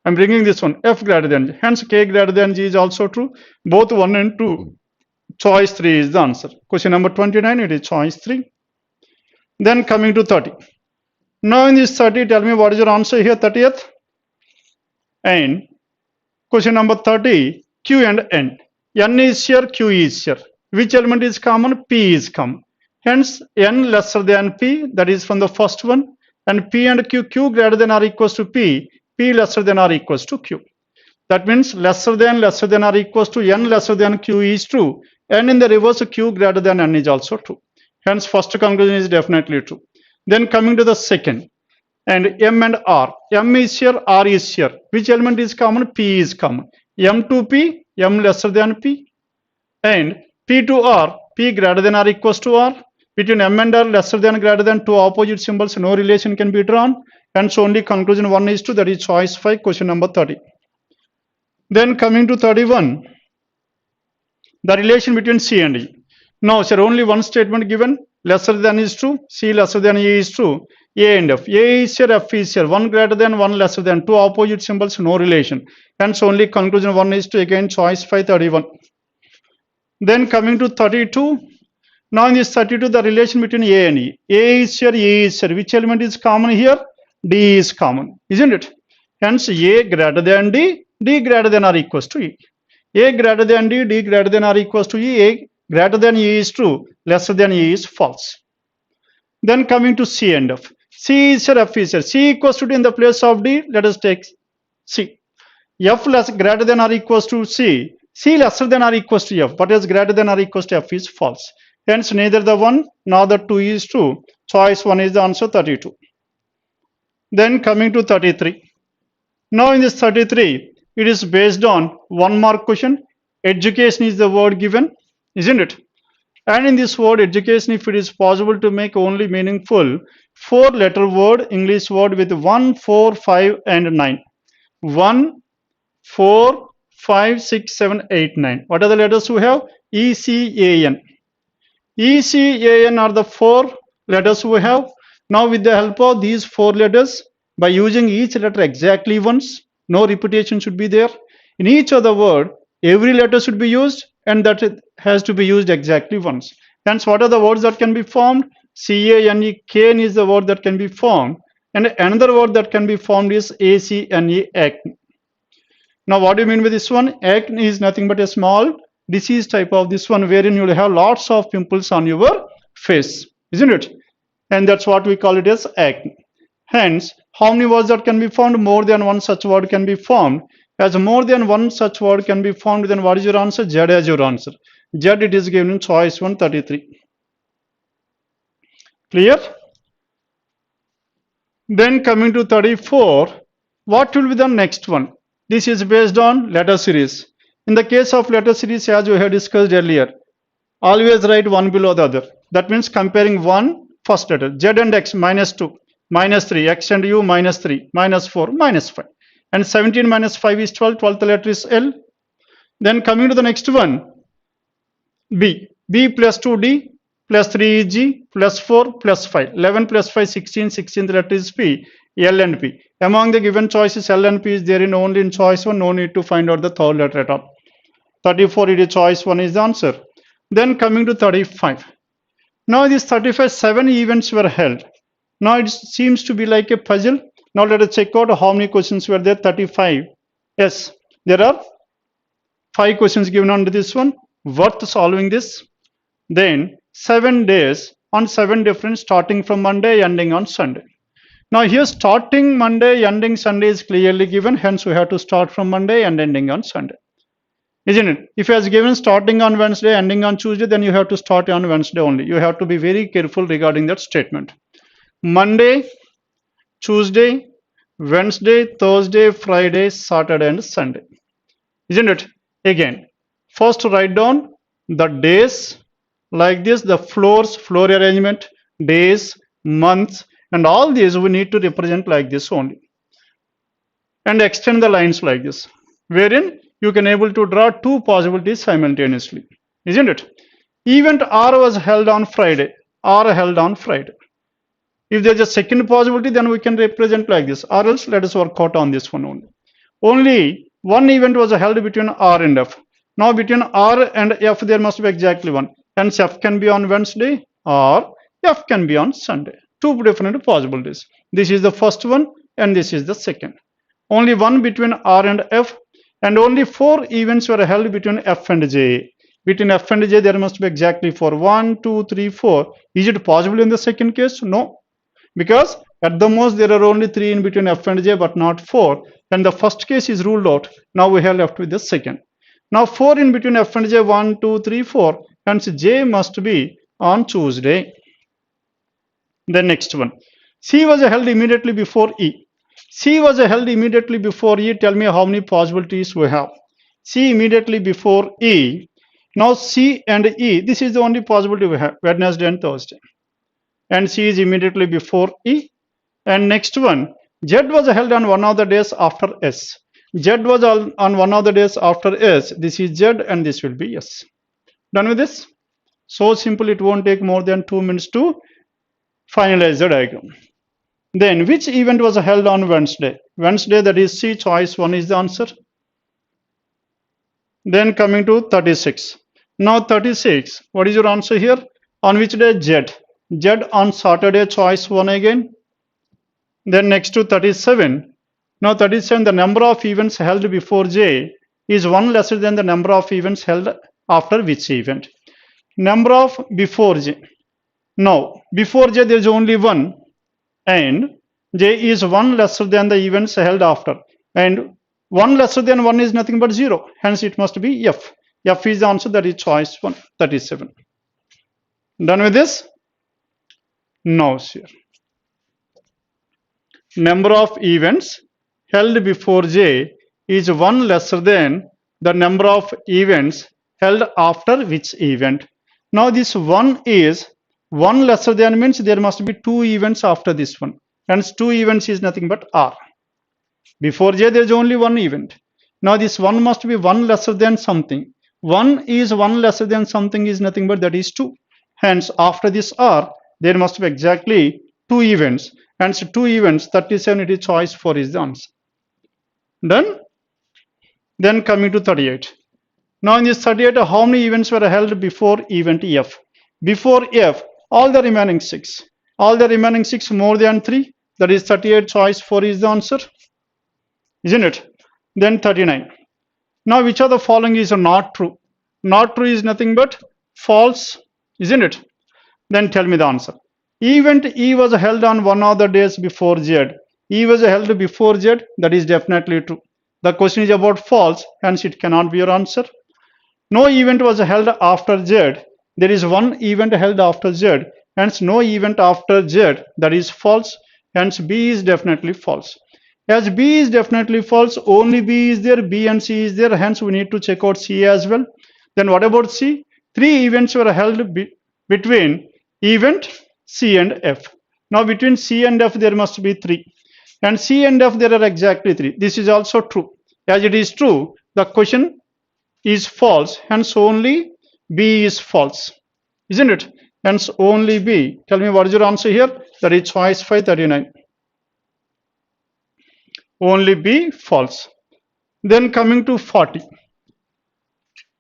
I'm bringing this one, F greater than G. Hence K greater than G is also true. Both 1 and 2. Choice 3 is the answer. Question number 29, it is choice 3. Then coming to 30. Now in this 30, tell me what is your answer here, 30th? And question number 30, Q and N. N is here, Q is here. Which element is common? P is common. Hence N lesser than P, that is from the first one. And P and Q, Q greater than or equals to P, P lesser than or equals to Q. That means lesser than or equals to N lesser than Q is true. And in the reverse, Q greater than N is also true. Hence first conclusion is definitely true. Then coming to the second, and M and R. M is here, R is here. Which element is common? P is common. M to P, M lesser than P. And P to R, P greater than or equals to R. Between M and R, lesser than greater than, two opposite symbols, no relation can be drawn. Hence only conclusion 1 is 2, that is choice 5, question number 30. Then coming to 31, the relation between C and E. Now, sir, only one statement given, lesser than is true, C lesser than E is true, A and F. A is here, F is here, 1 greater than, 1 lesser than, two opposite symbols, no relation. Hence only conclusion 1 is 2, again choice 5, 31. Then coming to 32, now in this 32, the relation between A and E. A is here, E is here. Which element is common here? D is common, isn't it? Hence A greater than D, D greater than or equals to E. A greater than D, D greater than or equals to E, A greater than E is true, lesser than E is false. Then coming to C and F. C is here, F is here. C equals to D in the place of D, let us take C. F less greater than or equals to C. C lesser than or equals to F. What is greater than or equals to F is false. Hence neither the 1 nor the 2 is true. Choice 1 is the answer, 32. Then coming to 33. Now in this 33, it is based on 1 mark question. Education is the word given, isn't it? And in this word education, if it is possible to make only meaningful 4-letter word, English word with 1, 4, 5 and 9. 1, 4, 5, 6, 7, 8, 9. What are the letters we have? E, C, A, N. E, C, A, N are the 4 letters we have. Now with the help of these 4 letters, by using each letter exactly once, no repetition should be there. In each of the word, every letter should be used and that has to be used exactly once. Hence, what are the words that can be formed? C-A-N-E, cane is the word that can be formed. And another word that can be formed is A-C-N-E, acne. Now, what do you mean by this one? Acne is nothing but a small disease type of this one wherein you will have lots of pimples on your face, isn't it? And that's what we call it as acne. Hence, how many words that can be formed? More than one such word can be formed. As more than one such word can be formed, then what is your answer? Z as your answer. Z it is given in choice 133. Clear? Then coming to 34, what will be the next one? This is based on letter series. In the case of letter series, as we have discussed earlier, always write one below the other. That means comparing one first letter, Z and X, -2, -3, X and U, -3, -4, -5. And 17 minus 5 is 12, 12th letter is L. Then coming to the next one, B. B plus 2D plus 3 is G plus 4 plus 5. 11 plus 5, 16, 16th letter is P, L and P. Among the given choices, L and P is there in only in choice 1, no need to find out the third letter at all. 34, it is choice 1 is the answer. Then coming to 35. Now this 35, 7 events were held. Now it seems to be like a puzzle. Now let us check out how many questions were there. 35. Yes, there are 5 questions given under this one. Worth solving this. Then 7 days on 7 different starting from Monday ending on Sunday. Now here starting Monday ending Sunday is clearly given. Hence we have to start from Monday and ending on Sunday. Isn't it? If it has given starting on Wednesday, ending on Tuesday, then you have to start on Wednesday only. You have to be very careful regarding that statement. Monday, Tuesday, Wednesday, Thursday, Friday, Saturday and Sunday. Isn't it? Again, first write down the days like this, the floor arrangement, days, months, and all these we need to represent like this only. And extend the lines like this, wherein you can able to draw 2 possibilities simultaneously. Isn't it? Event R was held on Friday. R held on Friday. If there's a second possibility, then we can represent like this. Or else let us work out on this one only. Only one event was held between R and F. Now between R and F there must be exactly one. Hence F can be on Wednesday or F can be on Sunday. 2 different possibilities. This is the first one and this is the second. Only one between R and F, and only 4 events were held between F and J. Between F and J there must be exactly 4. 1, 2, 3, 4. Is it possible in the second case? No. Because at the most there are only 3 in between F and J but not 4. And the first case is ruled out. Now we have left with the second. Now 4 in between F and J, 1, 2, 3, 4. Hence J must be on Tuesday. The next one. C was held immediately before E. C was held immediately before E. Tell me how many possibilities we have. C immediately before E. Now C and E. This is the only possibility we have. Wednesday and Thursday. And C is immediately before E. And next one. Z was held on one of the days after S. Z was on one of the days after S. This is Z and this will be S. Done with this? So simple, it won't take more than 2 minutes to finalize the diagram. Then which event was held on Wednesday? Wednesday, that is C, choice 1 is the answer. Then coming to 36. Now 36, what is your answer here? On which day? Z. Z on Saturday, choice 1 again. Then next to 37. Now 37, the number of events held before J. is 1 lesser than the number of events held after which event? Number of before j. Now, before j there is only 1 and j is 1 lesser than the events held after. And 1 lesser than 1 is nothing but 0. Hence, it must be f. F is the answer, that is choice 1, 37. Done with this? Now, here. Number of events held before j is 1 lesser than the number of events held after which event. Now this 1 is 1 lesser than means there must be 2 events after this one. Hence 2 events is nothing but r. Before j there is only 1 event. Now this 1 must be 1 lesser than something. 1 is 1 lesser than something is nothing but that is 2. Hence after this r there must be exactly 2 events. Hence 2 events, 37, it is choice 4 is the answer. Done? Then coming to 38. Now in this 38, how many events were held before event f? Before f, all the remaining 6. All the remaining 6 more than 3. That is 38, choice 4 is the answer. Isn't it? Then 39. Now which of the following is not true? Not true is nothing but false. Isn't it? Then tell me the answer. Event E was held on one of the days before Z. E was held before Z. That is definitely true. The question is about false. Hence it cannot be your answer. No event was held after Z. There is one event held after Z. Hence no event after Z. That is false. Hence B is definitely false. As B is definitely false, only B is there, B and C is there. Hence we need to check out C as well. Then what about C? 3 events were held between event C and F. Now between C and F there must be 3. And C and F there are exactly 3. This is also true. As it is true, the question is false. Hence only B is false. Isn't it? Hence only B. Tell me what is your answer here? That is choice 539. Only B false. Then coming to 40.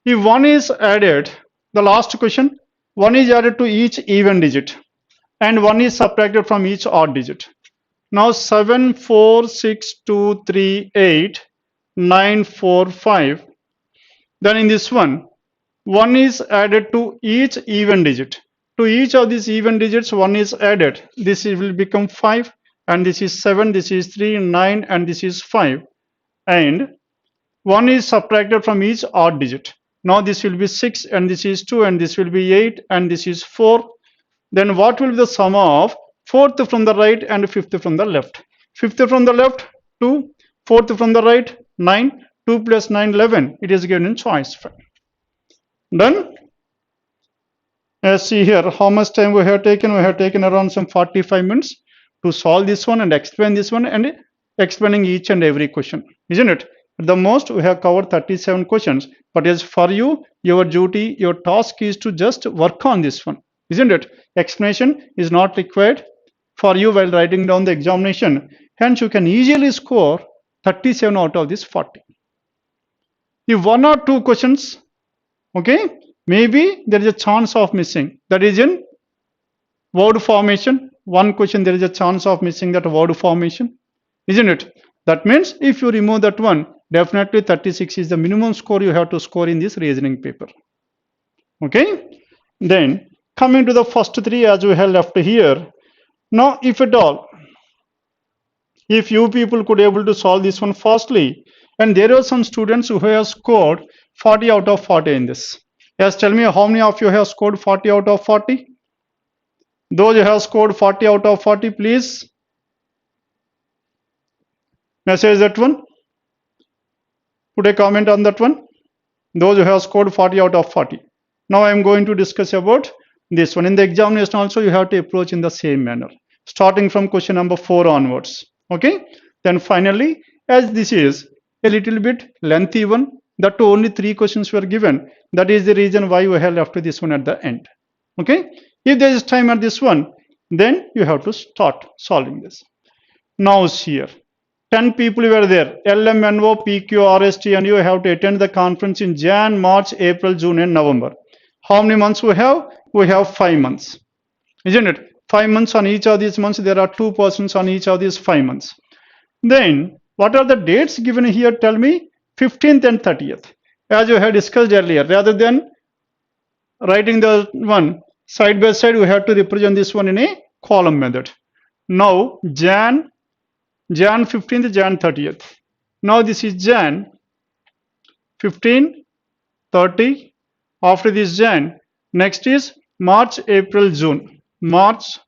If 1 is added, the last question, 1 is added to each even digit and 1 is subtracted from each odd digit. Now 7, 4, 6, 2, 3, 8, 9, 4, 5. Then in this one, 1 is added to each even digit. To each of these even digits, 1 is added. This will become 5 and this is 7, this is 3, 9 and this is 5. And 1 is subtracted from each odd digit. Now this will be 6 and this is 2 and this will be 8 and this is 4. Then what will be the sum of 4th from the right and 5th from the left? 5th from the left, 2. 4th from the right, 9. 2 plus 9, 11. It is given in choice 5. Done? Let's see here how much time we have taken. We have taken around some 45 minutes to solve this one and explain this one and explaining each and every question. Isn't it? At the most we have covered 37 questions. But as for you, your duty, your task is to just work on this one. Isn't it? Explanation is not required for you while writing down the examination. Hence you can easily score 37 out of this 40. If 1 or 2 questions, okay, maybe there is a chance of missing. That is in word formation. 1 question there is a chance of missing that word formation. Isn't it? That means if you remove that one, definitely 36 is the minimum score you have to score in this reasoning paper. Okay. Then coming to the first 3 as we have left here. Now if at all, if you people could able to solve this one fastly, and there are some students who have scored 40 out of 40 in this. Yes, tell me how many of you have scored 40 out of 40? Those who have scored 40 out of 40, please message that one. Put a comment on that one. Those who have scored 40 out of 40. Now I am going to discuss about this one. In the examination also you have to approach in the same manner, starting from question number 4 onwards. Okay. Then finally, as this is a little bit lengthy one, that only 3 questions were given. That is the reason why we have left this one at the end. Okay. If there is time at this one, then you have to start solving this. Now here, 10 people were there. LMNO, PQ, RST, and you have to attend the conference in Jan, March, April, June, and November. How many months we have? We have 5 months. Isn't it? 5 months on each of these months. There are 2 persons on each of these 5 months. Then, what are the dates given here? Tell me. 15th and 30th. As we had discussed earlier, rather than writing the one side by side, we have to represent this one in a column method. Now, Jan 15th, Jan 30th. Now this is Jan 15, 30. After this Jan, next is March, April, June. March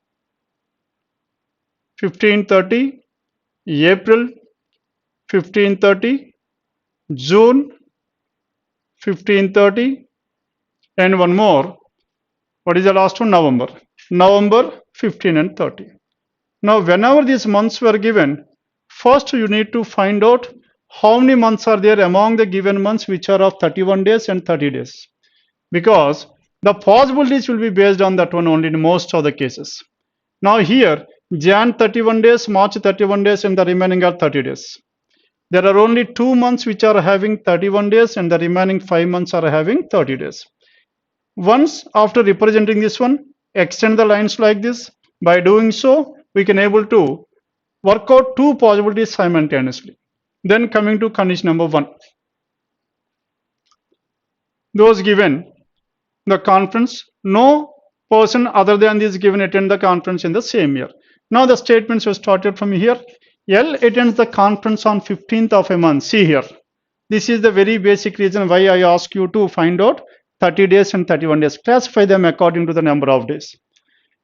15, 30, April 15, 30, June 15, 30, and one more. What is the last one? November. November 15 and 30. Now, whenever these months were given, first you need to find out how many months are there among the given months which are of 31 days and 30 days. Because the possibilities will be based on that one only in most of the cases. Now here, Jan 31 days, March 31 days, and the remaining are 30 days. There are only 2 months which are having 31 days and the remaining 5 months are having 30 days. Once after representing this one, extend the lines like this. By doing so, we can able to work out 2 possibilities simultaneously. Then coming to condition number 1. Those given the conference, no person other than this given attend the conference in the same year. Now the statements were started from here. L attends the conference on 15th of a month. See here. This is the very basic reason why I ask you to find out 30 days and 31 days. Classify them according to the number of days.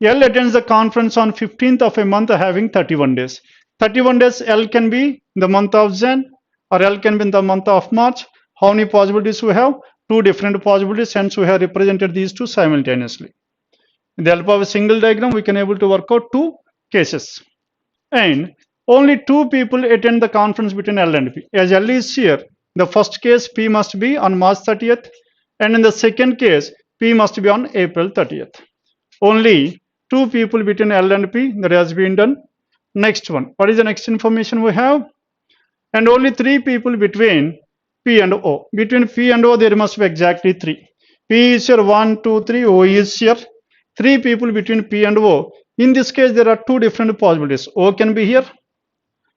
L attends the conference on 15th of a month having 31 days. 31 days L can be the month of Jan or L can be in the month of March. How many possibilities we have? 2 different possibilities, hence we have represented these 2 simultaneously. With the help of a single diagram, we can able to work out 2 cases. And only 2 people attend the conference between L and P. As L is here, the first case P must be on March 30th, and in the second case P must be on April 30th. Only 2 people between L and P, that has been done. Next one, what is the next information we have? And only 3 people between P and O. Between P and O, there must be exactly 3. P is here 1, 2, 3. O is here 3 people between P and O. In this case, there are 2 different possibilities. O can be here,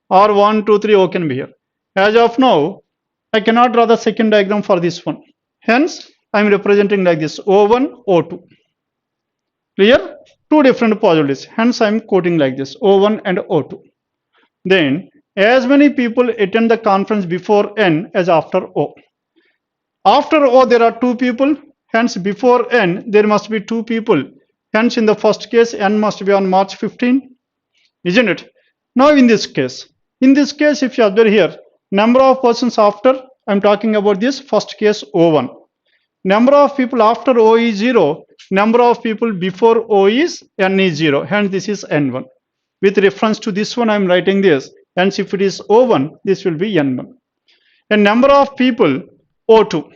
or 1, 2, 3. O can be here. As of now, I cannot draw the second diagram for this one. Hence, I am representing like this: O1, O2. Clear? 2 different possibilities. Hence, I am quoting like this: O1 and O2. Then, as many people attend the conference before N as after O. After O, there are 2 people. Hence, before N, there must be 2 people. Hence, in the first case, N must be on March 15. Isn't it? Now, in this case, if you observe here, number of persons after, I am talking about this first case O1. Number of people after O is 0. Number of people before O is N is 0. Hence, this is N1. With reference to this one, I am writing this. Hence, if it is O1, this will be N1. And number of people O2.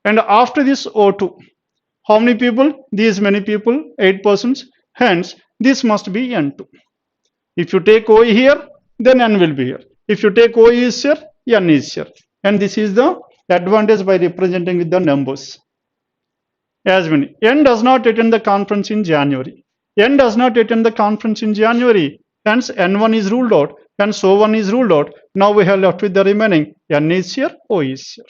And after this O2, how many people? These many people, 8 persons. Hence, this must be N2. If you take O here, then N will be here. If you take O is here, N is here. And this is the advantage by representing with the numbers. As many. N does not attend the conference in January. N does not attend the conference in January. Hence, N1 is ruled out. Hence, O1 is ruled out. Now we have left with the remaining. N is here, O is here.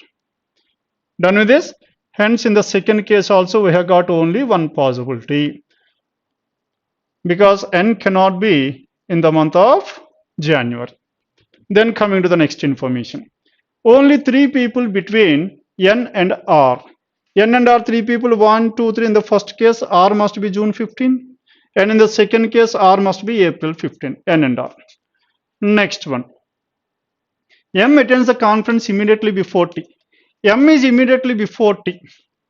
Done with this? Hence, in the second case also, we have got only one possibility. Because N cannot be in the month of January. Then coming to the next information. Only 3 people between N and R. N and R, 3 people, 1, 2, 3. In the first case, R must be June 15. And in the second case, R must be April 15. N and R. Next one. M attends the conference immediately before T. M is immediately before T.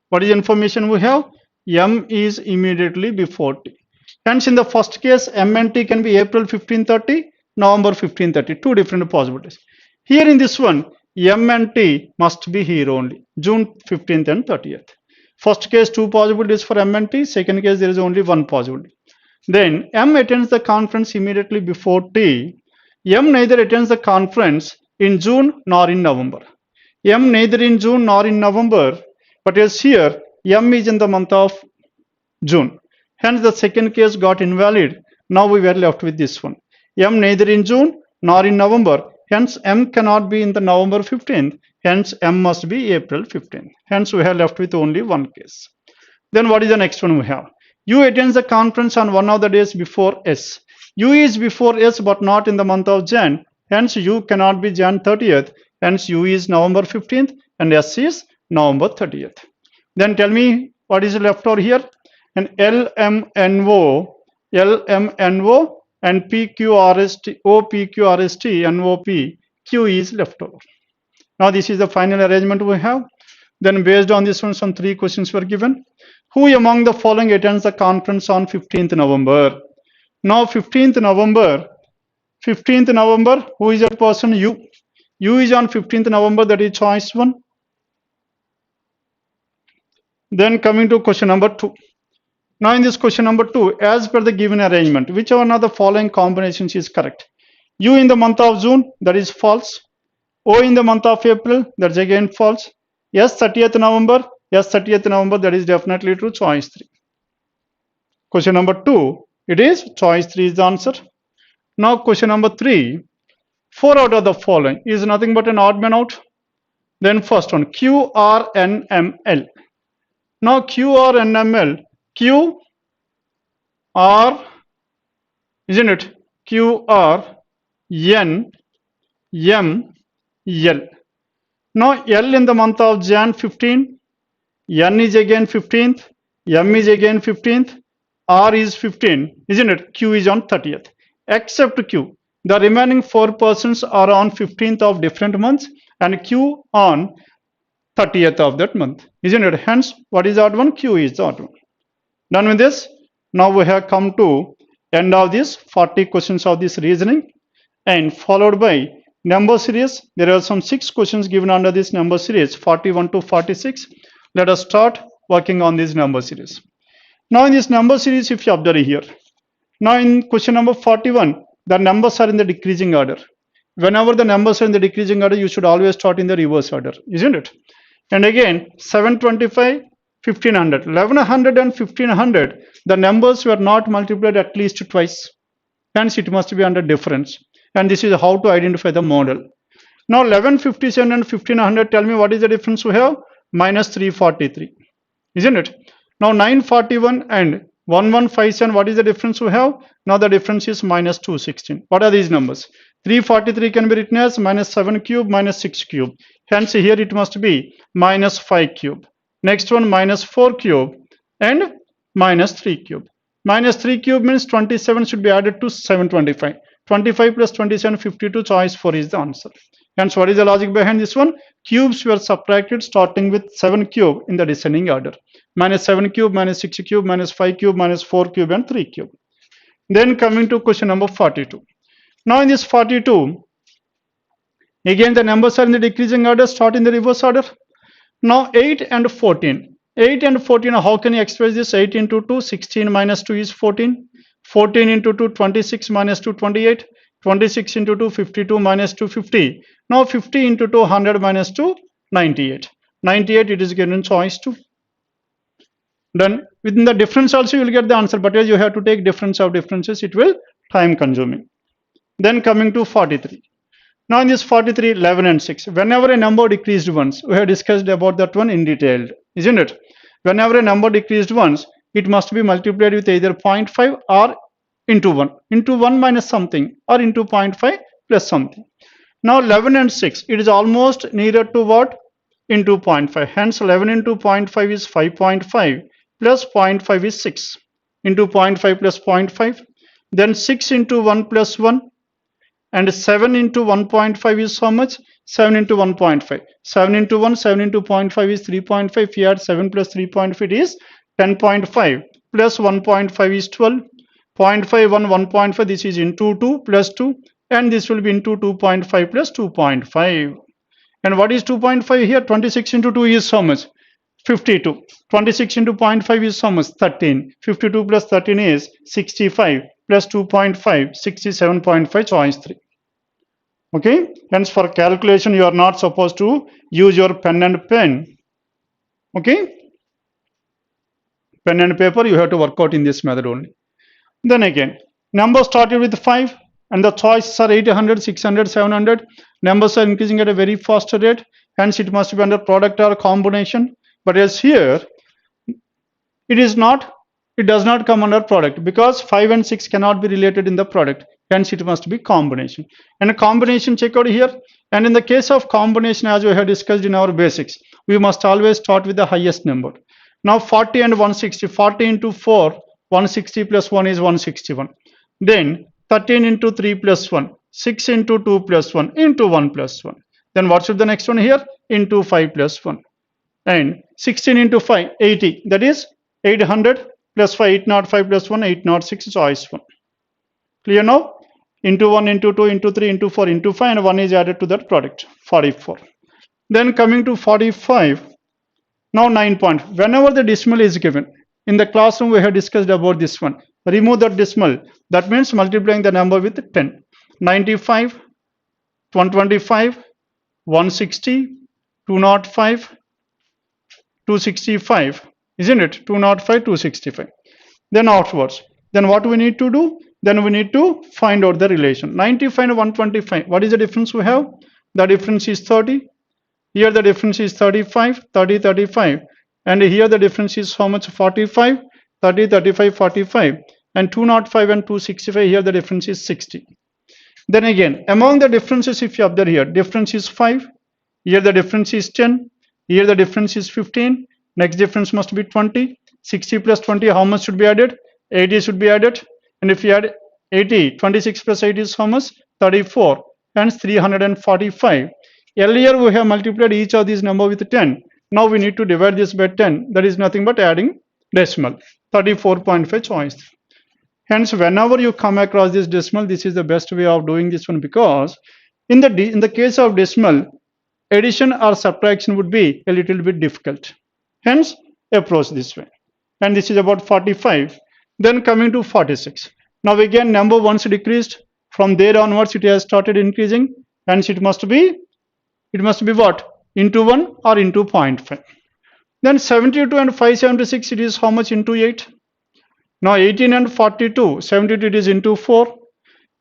What is the information we have? M is immediately before T. Hence, in the first case, M and T can be April 15-30, November 15-30. 2 different possibilities. Here in this one, M and T must be here only, June 15th and 30th. First case, 2 possibilities for M and T. Second case, there is only 1 possibility. Then, M attends the conference immediately before T. M neither attends the conference in June nor in November. M neither in June nor in November, but as here, M is in the month of June. Hence, the second case got invalid. Now we were left with this one. M neither in June nor in November. Hence, M cannot be in the November 15th. Hence, M must be April 15th. Hence, we have left with only one case. Then what is the next one we have? U attends the conference on one of the days before S. U is before S but not in the month of Jan. Hence, U cannot be Jan 30th. Hence, U is November 15th and S is November 30th. Then tell me what is left over here. And LMNO, LMNO and PQRST, OPQRST, NOP, Q is left over. Now this is the final arrangement we have. Then based on this one, some 3 questions were given. Who among the following attends the conference on 15th November? Now 15th November, who is that person? U. U is on 15th November, that is choice 1. Then coming to question number 2. Now in this question number 2, as per the given arrangement, which one of the following combinations is correct? U in the month of June, that is false. O in the month of April, that's again false. Yes, 30th November, yes, 30th November, that is definitely true, choice 3. Question number 2, it is choice 3 is the answer. Now question number 3, 4 out of the following is nothing but an odd man out. Then first one, Q, R, N, M, L. Now Q, R, N, M, L, Q, R, isn't it? Q, R, N, M, L. Now L in the month of Jan 15, N is again 15th, M is again 15th, R is 15, isn't it? Q is on 30th. Except Q, the remaining 4 persons are on 15th of different months and Q on 30th of that month, isn't it? Hence, what is the odd one? Q is the odd one. Done with this? Now we have come to end of this 40 questions of this reasoning and followed by number series. There are some 6 questions given under this number series 41 to 46. Let us start working on this number series. Now in this number series, if you observe here, now in question number 41, the numbers are in the decreasing order. Whenever the numbers are in the decreasing order, you should always start in the reverse order, isn't it? And again, 725, 1500, 1100 and 1500, the numbers were not multiplied at least twice. Hence, it must be under difference. And this is how to identify the model. Now 1157 and 1500, tell me what is the difference we have? Minus 343, isn't it? Now 941 and 1157, what is the difference we have? Now the difference is minus 216. What are these numbers? 343 can be written as minus 7 cube minus 6 cube. Hence here it must be minus 5 cube. Next one minus 4 cube and minus 3 cube. Minus 3 cube means 27 should be added to 725. 25 plus 27, 52, choice 4 is the answer. Hence, what is the logic behind this one? Cubes were subtracted starting with 7 cube in the descending order. Minus 7 cube, minus 6 cube, minus 5 cube, minus 4 cube and 3 cube. Then coming to question number 42. Now in this 42, again the numbers are in the decreasing order, start in the reverse order. Now 8 and 14. 8 and 14, how can you express this? 8 into 2, 16 minus 2 is 14. 14 into 2, 26 minus 2, 28. 26 into 2, 52 minus 2, 50. Now 50 into 2, 100 minus 2, 98. 98, it is given choice 2. Then within the difference also you will get the answer, but as you have to take difference of differences, it will time consuming. Then coming to 43. Now in this 43, 11 and 6. Whenever a number decreased once, we have discussed about that one in detail, isn't it? Whenever a number decreased once, it must be multiplied with either 0.5 or into 1. Into 1 minus something or into 0.5 plus something. Now 11 and 6, it is almost nearer to what? Into 0.5. Hence 11 into 0.5 is 5.5 plus 0.5 is 6. Into 0.5 plus 0.5. Then 6 into 1 plus 1. And 7 into 1.5 is how much? 7 into 1.5. 7 into 1, 7 into 0.5 is 3.5. If you add 7 plus 3.5, it is 10.5. Plus 1.5 is 12. 0.5, 1.5, this is into 2 plus 2. And this will be into 2.5 plus 2.5. And what is 2.5 here? 26 into 2 is how much? 52. 26 into 0.5 is how much? 13. 52 plus 13 is 65. Plus 2.5, 67.5, choice 3. Okay, hence for calculation you are not supposed to use your pen and pen. Okay, pen and paper, you have to work out in this method only. Then again, number started with 5, and the choices are 800, 600, 700. Numbers are increasing at a very fast rate, hence it must be under product or combination. But as here, it is not, it does not come under product because 5 and 6 cannot be related in the product, hence it must be combination. And a combination check out here, and in the case of combination, as we have discussed in our basics, we must always start with the highest number. Now 40 and 160, 40 into 4, 160 plus 1 is 161. Then 13 into 3 plus 1, 6 into 2 plus 1, into 1 plus 1. Then what should the next one here? Into 5 plus 1. And 16 into 5, 80. That is 800 plus 5, 805 plus 1, 806, choice 1. Clear now? Into 1, into 2, into 3, into 4, into 5, and 1 is added to that product, 44. Then coming to 45, now 9 point. Whenever the decimal is given, in the classroom we have discussed about this one. Remove that decimal. That means multiplying the number with 10. 95, 125, 160, 205, 265. Isn't it? 205, 265. Then outwards. Then what we need to do? Then we need to find out the relation. 95 and 125. What is the difference we have? The difference is 30. Here the difference is 35, 30, 35. And here the difference is how much? 45, 30, 35, 45. And 205 and 265, here the difference is 60. Then again, among the differences, if you observe here, difference is 5. Here the difference is 10. Here the difference is 15. Next difference must be 20. 60 plus 20, how much should be added? 80 should be added. And if you add 80, 26 plus 8 is how much? 34. Hence 345. Earlier we have multiplied each of these number with 10. Now we need to divide this by 10. That is nothing but adding decimal. 34.5, choice. Hence, whenever you come across this decimal, this is the best way of doing this one, because in the case of decimal, addition or subtraction would be a little bit difficult. Hence, approach this way. And this is about 45. Then coming to 46. Now again, number once decreased. From there onwards, it has started increasing. Hence, it must be what? Into 1 or into 0.5. Then 72 and 576, it is how much? Into 8. Now 18 and 42, 72 it is into 4.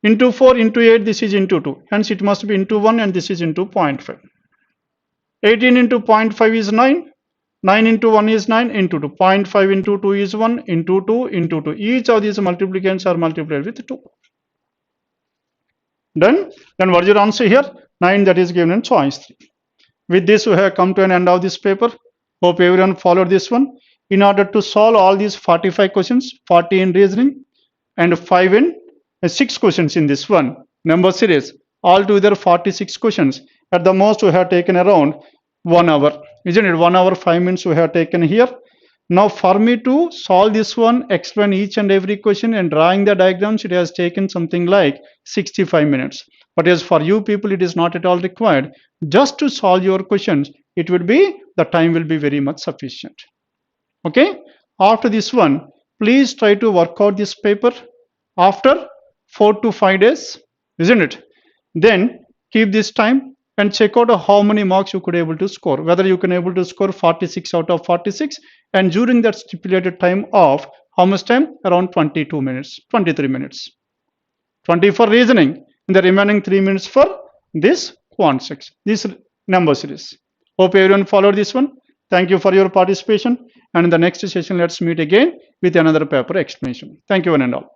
Into 4, into 8, this is into 2. Hence, it must be into 1 and this is into 0.5. 18 into 0.5 is 9. 9 into 1 is 9, into 2. 0.5 into 2 is 1, into 2, into 2. Each of these multiplications are multiplied with 2. Done? Then what is your answer here? 9, that is given in choice 3. With this, we have come to an end of this paper. Hope everyone followed this one. In order to solve all these 45 questions, 40 in reasoning and 6 questions in this one number series, altogether 46 questions. At the most, we have taken around 1 hour. Isn't it? 1 hour, 5 minutes we have taken here. Now, for me to solve this one, explain each and every question and drawing the diagrams, it has taken something like 65 minutes. But as for you people, it is not at all required. Just to solve your questions, it would be, the time will be very much sufficient. Okay, after this one, please try to work out this paper after 4 to 5 days, isn't it? Then keep this time and check out how many marks you could able to score, whether you can able to score 46 out of 46, and during that stipulated time of how much time? Around 22 minutes, 23 minutes. 20 for reasoning, and the remaining 3 minutes for this quant 6, this number series. Hope everyone followed this one. Thank you for your participation. And in the next session, let's meet again with another paper explanation. Thank you one and all.